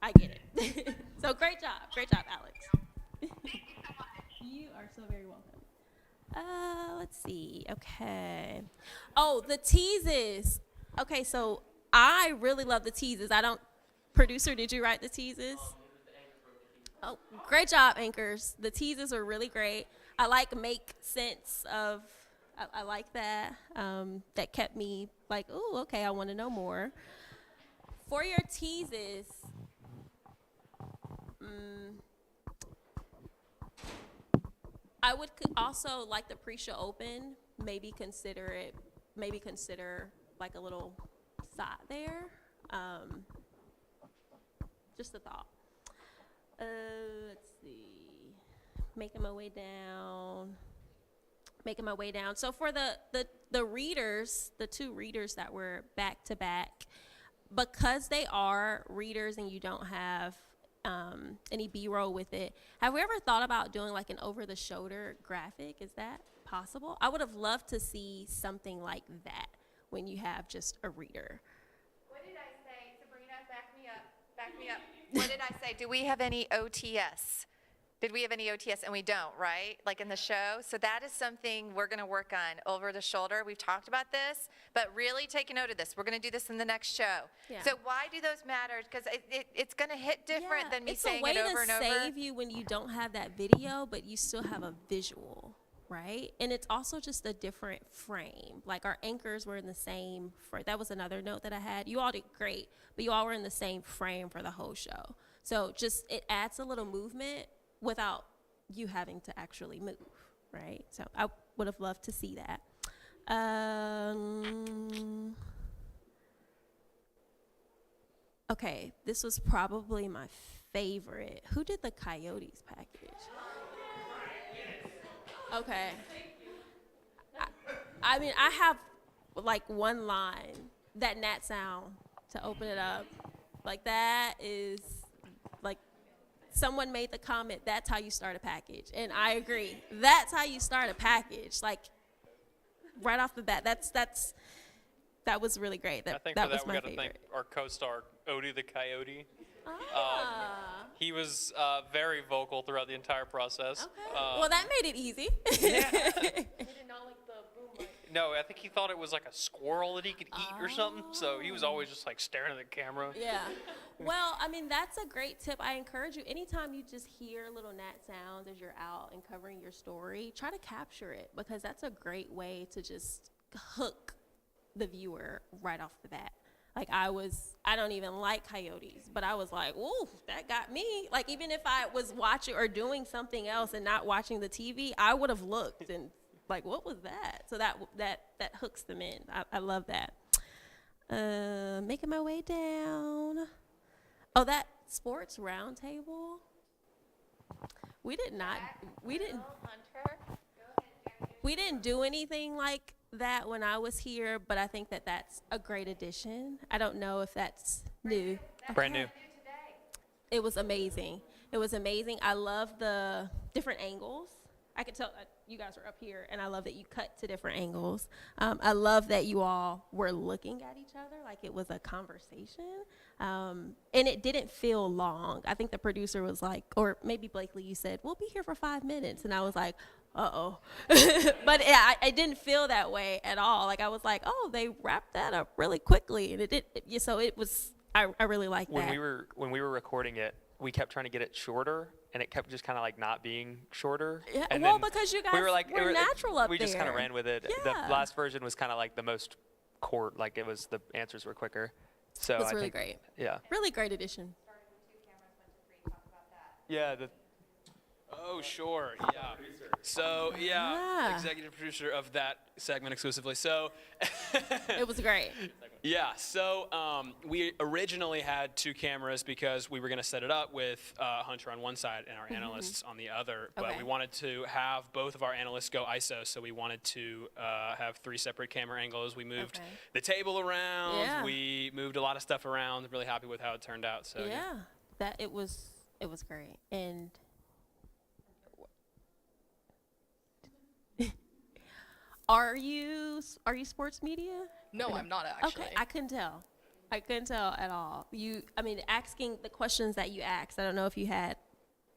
Speaker 4: I get it. So great job, Alex. You are so very welcome. Let's see. Okay. Oh, the teases. Okay, so I really love the teases. Producer, did you write the teases? Oh, great job, anchors. The teases are really great. I make sense of. I like that. That kept me like, oh, okay, I want to know more. For your teases, I would also like the pre-show open. Maybe consider like a little thought there. Just a thought. Let's see. Making my way down. So for the readers, the two readers that were back to back, because they are readers and you don't have any B-roll with it, have we ever thought about doing like an over-the-shoulder graphic? Is that possible? I would have loved to see something like that when you have just a reader.
Speaker 23: What did I say? Sabrina, back me up. What did I say? Do we have any OTS? Did we have any OTS? And we don't, right? Like in the show? So that is something we're going to work on over the shoulder. We've talked about this, but really take a note of this. We're going to do this in the next show.
Speaker 4: Yeah.
Speaker 23: So why do those matter? Because it's going to hit different than me saying it over and over.
Speaker 4: It's a way to save you when you don't have that video, but you still have a visual, right? And it's also just a different frame. Like our anchors were in the same frame. That was another note that I had. You all did great, but you all were in the same frame for the whole show. So just it adds a little movement without you having to actually move, right? So I would have loved to see that. Okay, this was probably my favorite. Who did the Coyotes package? Okay. I mean, I have like one line, that Nat sound to open it up. Like that is like, someone made the comment, that's how you start a package. And I agree. That's how you start a package. Like right off the bat, that was really great.
Speaker 7: I think
Speaker 4: that
Speaker 7: for
Speaker 4: was
Speaker 7: that
Speaker 4: my
Speaker 7: we got to
Speaker 4: favorite.
Speaker 7: thank our co-star, Odie the Coyote.
Speaker 4: Ah.
Speaker 7: He was very vocal throughout the entire process.
Speaker 4: Okay. Well, that made it easy.
Speaker 7: Yeah.
Speaker 4: He did not like the boom mic.
Speaker 7: No, I think he thought it was like a squirrel that he could eat or something. So he was always just like staring at the camera.
Speaker 4: Yeah. Well, I mean, that's a great tip. I encourage you, anytime you just hear little Nat sounds as you're out and covering your story, try to capture it, because that's a great way to just hook the viewer right off the bat. Like I don't even like coyotes, but I was like, ooh, that got me. Like even if I was watching or doing something else and not watching the TV, I would have looked and like, what was that? So that hooks them in. I love that. Making my way down. Oh, that sports roundtable. We didn't do anything like that when I was here, but I think that that's a great addition. I don't know if that's new.
Speaker 7: Brand new.
Speaker 4: It was amazing. It was amazing. I love the different angles. I could tell you guys are up here, and I love that you cut to different angles. I love that you all were looking at each other like it was a conversation. And it didn't feel long. I think the producer was like, or maybe Blakely, you said, we'll be here for 5 minutes. And I was like, uh-oh. But I didn't feel that way at all. Like, I was like, oh, they wrapped that up really quickly. And so it was, I really liked that.
Speaker 7: When we were recording it, we kept trying to get it shorter, and it kept just kind of like not being shorter.
Speaker 4: Yeah,
Speaker 7: and
Speaker 4: well,
Speaker 7: then
Speaker 4: because you guys
Speaker 7: we were like,
Speaker 4: were natural up
Speaker 7: we just kind of
Speaker 4: there.
Speaker 7: ran with it.
Speaker 4: Yeah.
Speaker 7: The last version was kind of like the most like it was, the answers were quicker. So
Speaker 4: It was
Speaker 7: I
Speaker 4: really
Speaker 7: think,
Speaker 4: great.
Speaker 7: Yeah.
Speaker 4: Really great addition.
Speaker 7: Yeah.
Speaker 9: Oh, sure. Yeah. So, executive producer of that segment exclusively. So,
Speaker 4: It was great.
Speaker 9: yeah. So, we originally had 2 cameras because we were going to set it up with Hunter on one side and our analysts on the other. But
Speaker 4: Okay.
Speaker 9: we wanted to have both of our analysts go ISO, so we wanted to have 3 separate camera angles. We moved the table around.
Speaker 4: Yeah.
Speaker 9: We moved a lot of stuff around. Really happy with how it turned out. So
Speaker 4: Yeah, that it was great. And are you sports media?
Speaker 11: No, I'm not actually.
Speaker 4: Okay, I couldn't tell. I couldn't tell at all. Asking the questions that you asked. I don't know if you had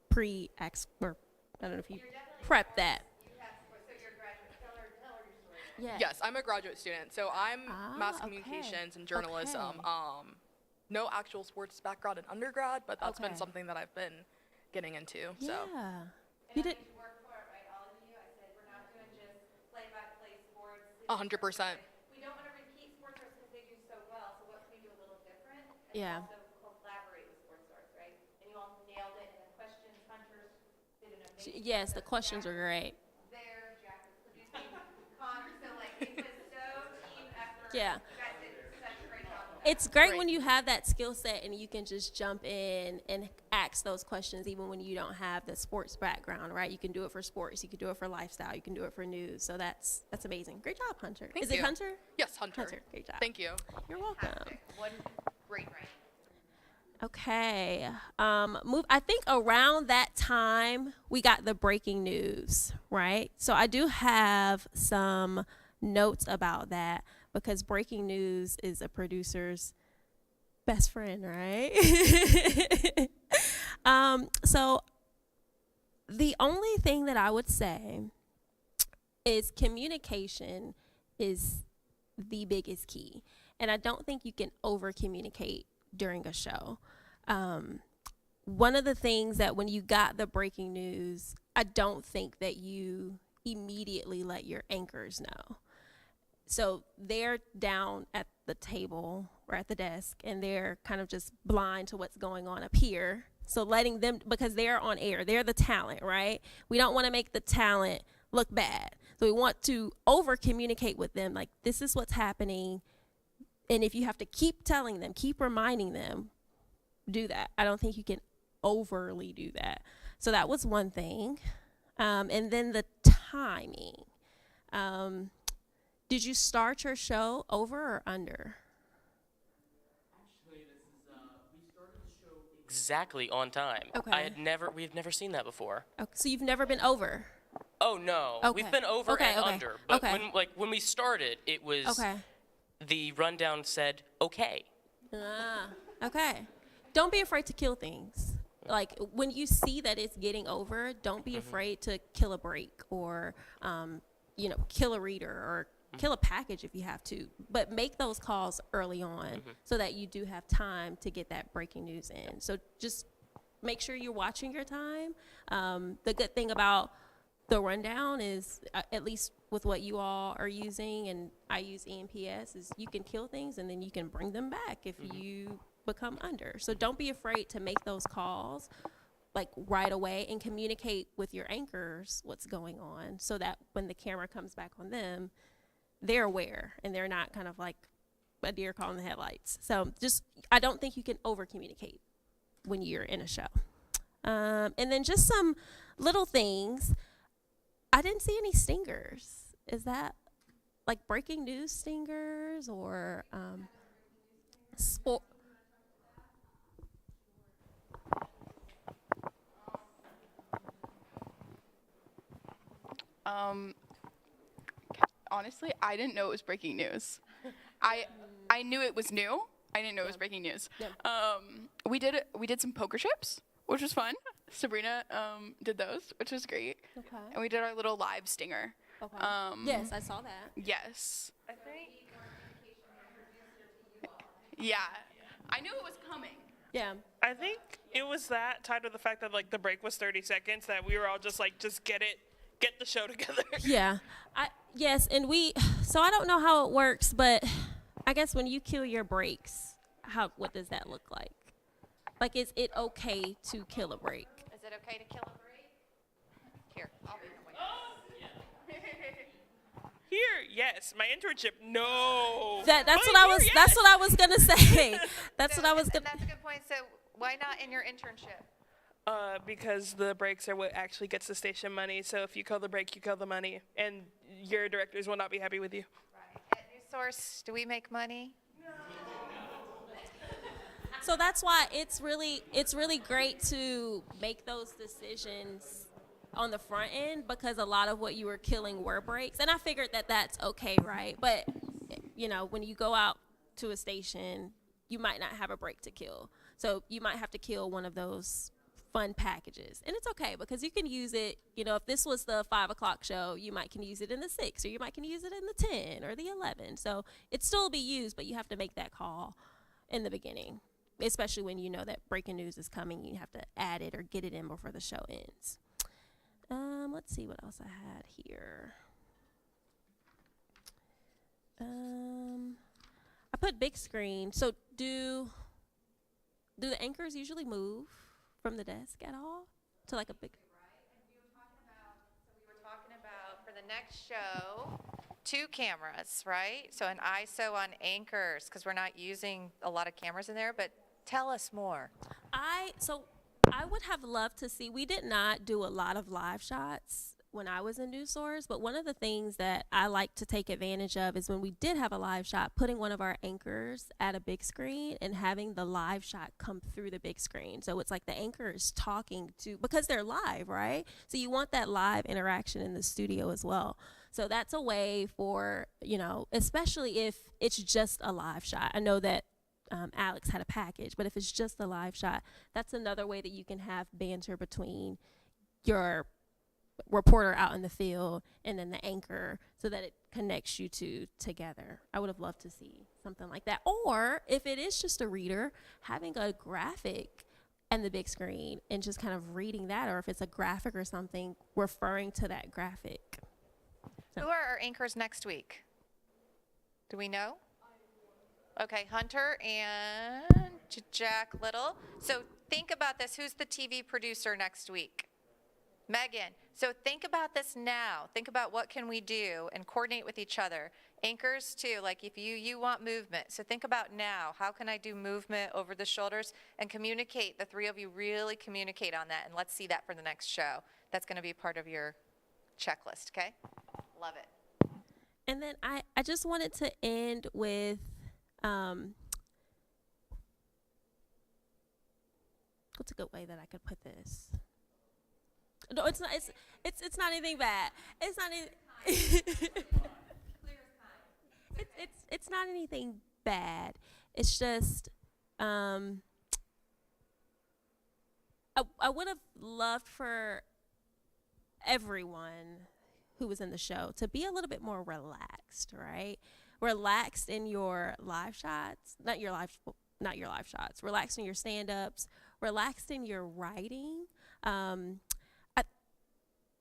Speaker 4: pre-asked, or I don't know if you prepped that. Yeah.
Speaker 11: Yes, I'm a graduate student, so I'm mass communications and journalism.
Speaker 4: Okay.
Speaker 11: No actual sports background in undergrad, but that's been something that I've been getting into. So.
Speaker 4: Yeah. You did.
Speaker 11: 100%.
Speaker 23: We don't want to repeat sports stars because they do so well. So what can we do a little different? And
Speaker 4: Yeah.
Speaker 23: also collaborate with sports stars, right? And you all nailed it. And the questions, Hunters did an amazing.
Speaker 4: Yes, the questions are great.
Speaker 23: There, Jack was producing Connor. So like it was so team effort.
Speaker 4: Yeah.
Speaker 23: You guys did such a great job.
Speaker 4: It's great when you have that skill set and you can just jump in and ask those questions even when you don't have the sports background, right? You can do it for sports, you can do it for lifestyle, you can do it for news. So that's amazing. Great job, Hunter.
Speaker 11: Thank
Speaker 4: Is
Speaker 11: you.
Speaker 4: it Hunter?
Speaker 11: Yes, Hunter.
Speaker 4: Great job.
Speaker 11: Thank you.
Speaker 4: You're welcome.
Speaker 23: One great rank.
Speaker 4: Okay. I think around that time we got the breaking news, right? So I do have some notes about that because breaking news is a producer's best friend, right? So the only thing that I would say is communication is the biggest key. And I don't think you can over communicate during a show. One of the things that when you got the breaking news, I don't think that you immediately let your anchors know. So they're down at the table or at the desk and they're kind of just blind to what's going on up here. So letting them, because they're on air, they're the talent, right? We don't want to make the talent look bad. So we want to over communicate with them, like this is what's happening. And if you have to keep telling them, keep reminding them, do that. I don't think you can overly do that. So that was one thing. And then the timing. Did you start your show over or under?
Speaker 5: Actually, we started the show exactly on time.
Speaker 4: Okay.
Speaker 5: We've never seen that before.
Speaker 4: Okay, so you've never been over?
Speaker 5: Oh no,
Speaker 4: Okay.
Speaker 5: we've been over and under. But
Speaker 4: Okay.
Speaker 5: when we started, it was
Speaker 4: Okay.
Speaker 5: the rundown said okay.
Speaker 4: Okay. Don't be afraid to kill things. Like when you see that it's getting over, don't be afraid to kill a break or, kill a reader or kill a package if you have to. But make those calls early on so that you do have time to get that breaking news in. So just make sure you're watching your time. The good thing about the rundown is, at least with what you all are using, and I use EMPS, is you can kill things and then you can bring them back if you become under. So don't be afraid to make those calls like right away and communicate with your anchors what's going on so that when the camera comes back on them, they're aware and they're not kind of like a deer caught in the headlights. So I don't think you can over communicate when you're in a show. And then just some little things. I didn't see any stingers. Is that like breaking news stingers or sport.
Speaker 10: Honestly, I didn't know it was breaking news. I knew it was new. I didn't know it was breaking news. We did some poker chips, which was fun. Sabrina did those, which was great.
Speaker 4: Okay.
Speaker 10: And we did our little live stinger.
Speaker 4: Okay. Yes, I saw that.
Speaker 10: Yes.
Speaker 11: I think.
Speaker 10: Yeah. I knew it was coming.
Speaker 4: Yeah.
Speaker 13: I think it was that tied to the fact that like the break was 30 seconds that we were all just like, just get the show together.
Speaker 4: Yeah. Yes, and so I don't know how it works, but I guess when you kill your breaks, what does that look like? Like, is it okay to kill a break?
Speaker 23: Is it okay to kill a break? Here, I'll be the
Speaker 13: Here, yes. My internship, no.
Speaker 4: That's
Speaker 13: But
Speaker 4: what I
Speaker 13: here,
Speaker 4: was.
Speaker 13: yes.
Speaker 4: That's what I was gonna say. That's what I was gonna.
Speaker 23: That's a good point. So why not in your internship?
Speaker 13: Because the breaks are what actually gets the station money. So if you kill the break, you kill the money, and your directors will not be happy with you.
Speaker 23: Right. At Newsource, do we make money?
Speaker 4: So that's why it's really great to make those decisions on the front end, because a lot of what you were killing were breaks, and I figured that that's okay, right? But when you go out to a station, you might not have a break to kill, so you might have to kill one of those fun packages, and it's okay because you can use it. If this was the 5 o'clock show, you might can use it in the 6, or you might can use it in the 10 or the 11. So it still be used, but you have to make that call in the beginning, especially when you know that breaking news is coming. You have to add it or get it in before the show ends. Let's see what else I had here. I put big screen. So do the anchors usually move from the desk at all to like a big?
Speaker 23: We were talking about for the next show, 2 cameras, right? So an ISO on anchors, because we're not using a lot of cameras in there. But tell us more.
Speaker 4: I would have loved to see, we did not do a lot of live shots when I was in Newsource, but one of the things that I like to take advantage of is when we did have a live shot, putting one of our anchors at a big screen and having the live shot come through the big screen. So it's like the anchor is talking to, because they're live, right? So you want that live interaction in the studio as well. So that's a way for, especially if it's just a live shot. I know that Alex had a package, but if it's just a live shot, that's another way that you can have banter between your reporter out in the field and then the anchor, so that it connects you two together. I would have loved to see something like that. Or if it is just a reader, having a graphic and the big screen and just kind of reading that, or if it's a graphic or something, referring to that graphic.
Speaker 23: Who are our anchors next week? Do we know? Okay, Hunter and Jack Little. So think about this. Who's the TV producer next week? Megan. So think about this now. Think about what can we do and coordinate with each other. Anchors too, like if you want movement. So think about now, how can I do movement over the shoulders and communicate? The 3 of you really communicate on that, and let's see that for the next show. That's going to be part of your checklist, okay? Love it.
Speaker 4: And then I just wanted to end with what's a good way that I could put this? No, it's not. It's not anything bad. It's not. It's not anything bad. It's just I would have loved for everyone who was in the show to be a little bit more relaxed, right? Relaxed in your live shots, not your live shots. Relaxed in your stand-ups. Relaxed in your writing.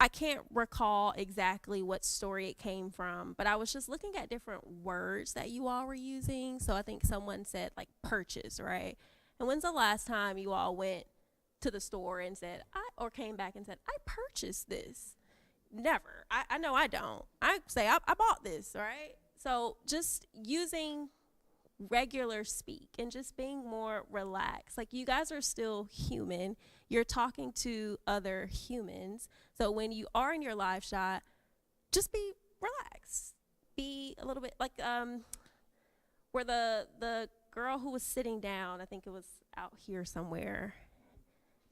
Speaker 4: I can't recall exactly what story it came from, but I was just looking at different words that you all were using. So I think someone said like purchase, right? And when's the last time you all went to the store and said, or came back and said, I purchased this? Never. I know I don't. I say, I bought this, right? So just using regular speak and just being more relaxed. Like, you guys are still human. You're talking to other humans. So when you are in your live shot, just be relaxed. be a little bit like where the girl who was sitting down, I think it was out here somewhere.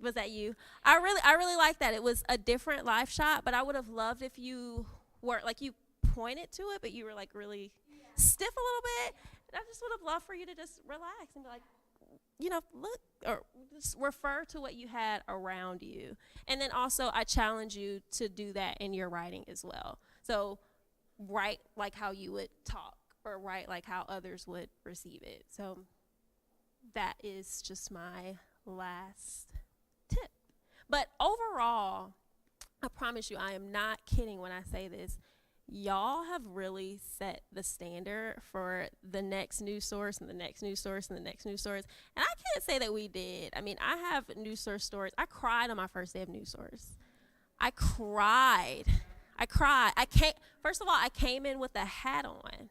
Speaker 4: Was that you? I really like that. It was a different live shot, but I would have loved if you were like you pointed to it, but you were like really stiff a little bit. And I just would have loved for you to just relax and be like, you know, look or just refer to what you had around you. And then also I challenge you to do that in your writing as well. So write like how you would talk or write like how others would receive it. So that is just my last tip. But overall, I promise you, I am not kidding when I say this. Y'all have really set the standard for the next news source and the next news source and the next news source. And I can't say that we did. I mean, I have news source stories. I cried on my first day of news source. I cried. First of all, I came in with a hat on.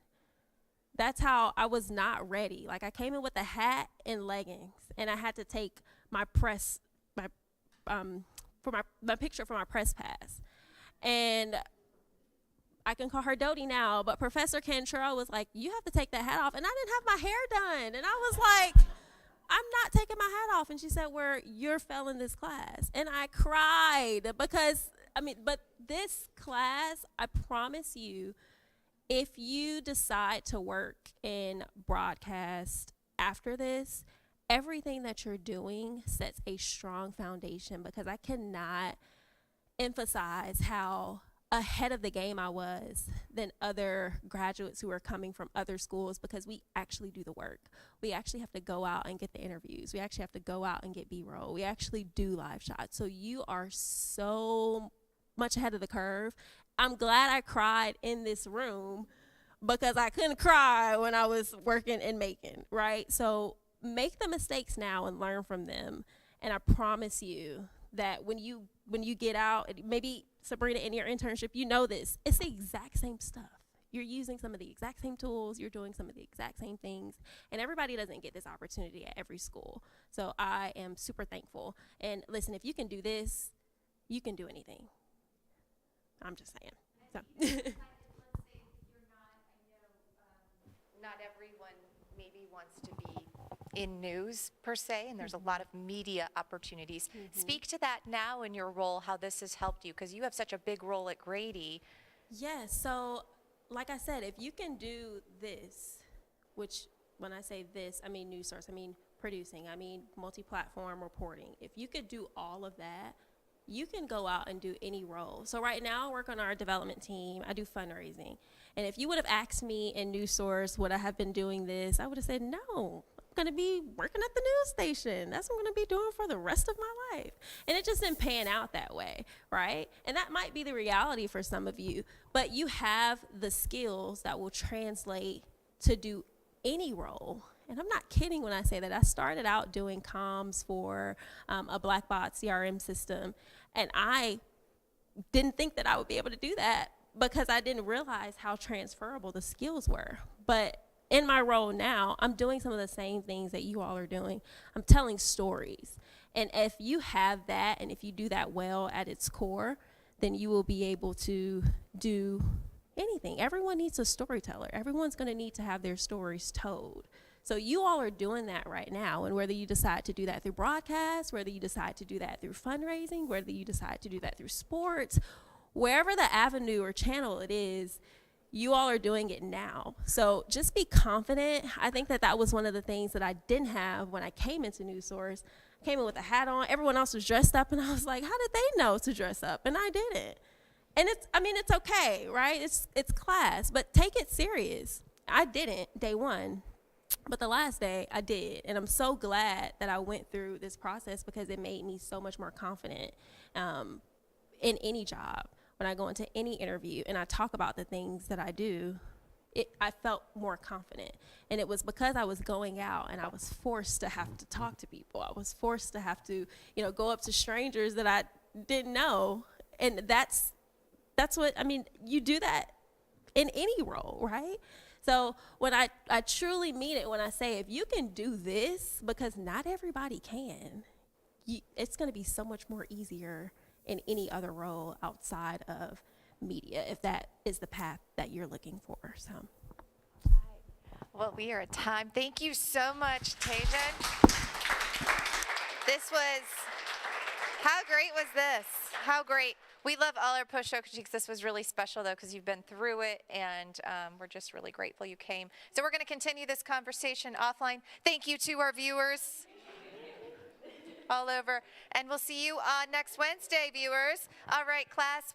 Speaker 4: That's how I was not ready. Like I came in with a hat and leggings, and I had to take my picture for my press pass. And I can call her Dodie now, but Professor Cantrell was like, you have to take that hat off. And I didn't have my hair done. And I was like, I'm not taking my hat off. And she said, well, you're failing this class. And I cried because, but this class, I promise you, if you decide to work in broadcast after this, everything that you're doing sets a strong foundation, because I cannot emphasize how ahead of the game I was than other graduates who are coming from other schools, because we actually do the work. We actually have to go out and get the interviews. We actually have to go out and get B-roll. We actually do live shots. So you are so much ahead of the curve. I'm glad I cried in this room because I couldn't cry when I was working in Macon, right? So make the mistakes now and learn from them. And I promise you that when you get out, maybe Sabrina, in your internship, you know this, it's the exact same stuff. You're using some of the exact same tools, you're doing some of the exact same things, and everybody doesn't get this opportunity at every school. So I am super thankful. And listen, if you can do this, you can do anything. I'm just saying. So.
Speaker 23: Not everyone maybe wants to be in news per se, and there's a lot of media opportunities. Speak to that now in your role, how this has helped you, because you have such a big role at Grady.
Speaker 4: Yes, so like I said, if you can do this, which when I say this, I mean news source, I mean producing, I mean multi-platform reporting. If you could do all of that, you can go out and do any role. So right now I work on our development team. I do fundraising. And if you would have asked me in News Source would I have been doing this, I would have said, no, I'm going to be working at the news station. That's what I'm going to be doing for the rest of my life. And it just didn't pan out that way, right? And that might be the reality for some of you, but you have the skills that will translate to do any role. And I'm not kidding when I say that. I started out doing comms for a black bot CRM system, and I didn't think that I would be able to do that because I didn't realize how transferable the skills were. But in my role now, I'm doing some of the same things that you all are doing. I'm telling stories. And if you have that, and if you do that well at its core, then you will be able to do anything. Everyone needs a storyteller. Everyone's going to need to have their stories told. So you all are doing that right now, and whether you decide to do that through broadcast, whether you decide to do that through fundraising, whether you decide to do that through sports, wherever the avenue or channel it is, you all are doing it now. So just be confident. I think that that was one of the things that I didn't have when I came into News Source. I came in with a hat on. Everyone else was dressed up, and I was like, how did they know to dress up? And I didn't. And it's okay, right? It's class, but take it serious. I didn't day one. But the last day I did, and I'm so glad that I went through this process because it made me so much more confident in any job. When I go into any interview and I talk about the things that I do, I felt more confident. And it was because I was going out and I was forced to have to talk to people. I was forced to have to, go up to strangers that I didn't know. And that's what, you do that in any role, right? So when I truly mean it when I say if you can do this, because not everybody can, it's going to be so much more easier in any other role outside of media if that is the path that you're looking for. So.
Speaker 23: Well, we are at time. Thank you so much, Tajan. This was, how great was this? How great. We love all our post-show critiques. This was really special, though, because you've been through it, and we're just really grateful you came. So we're going to continue this conversation offline. Thank you to our viewers all over, and we'll see you next Wednesday, viewers. All right, class.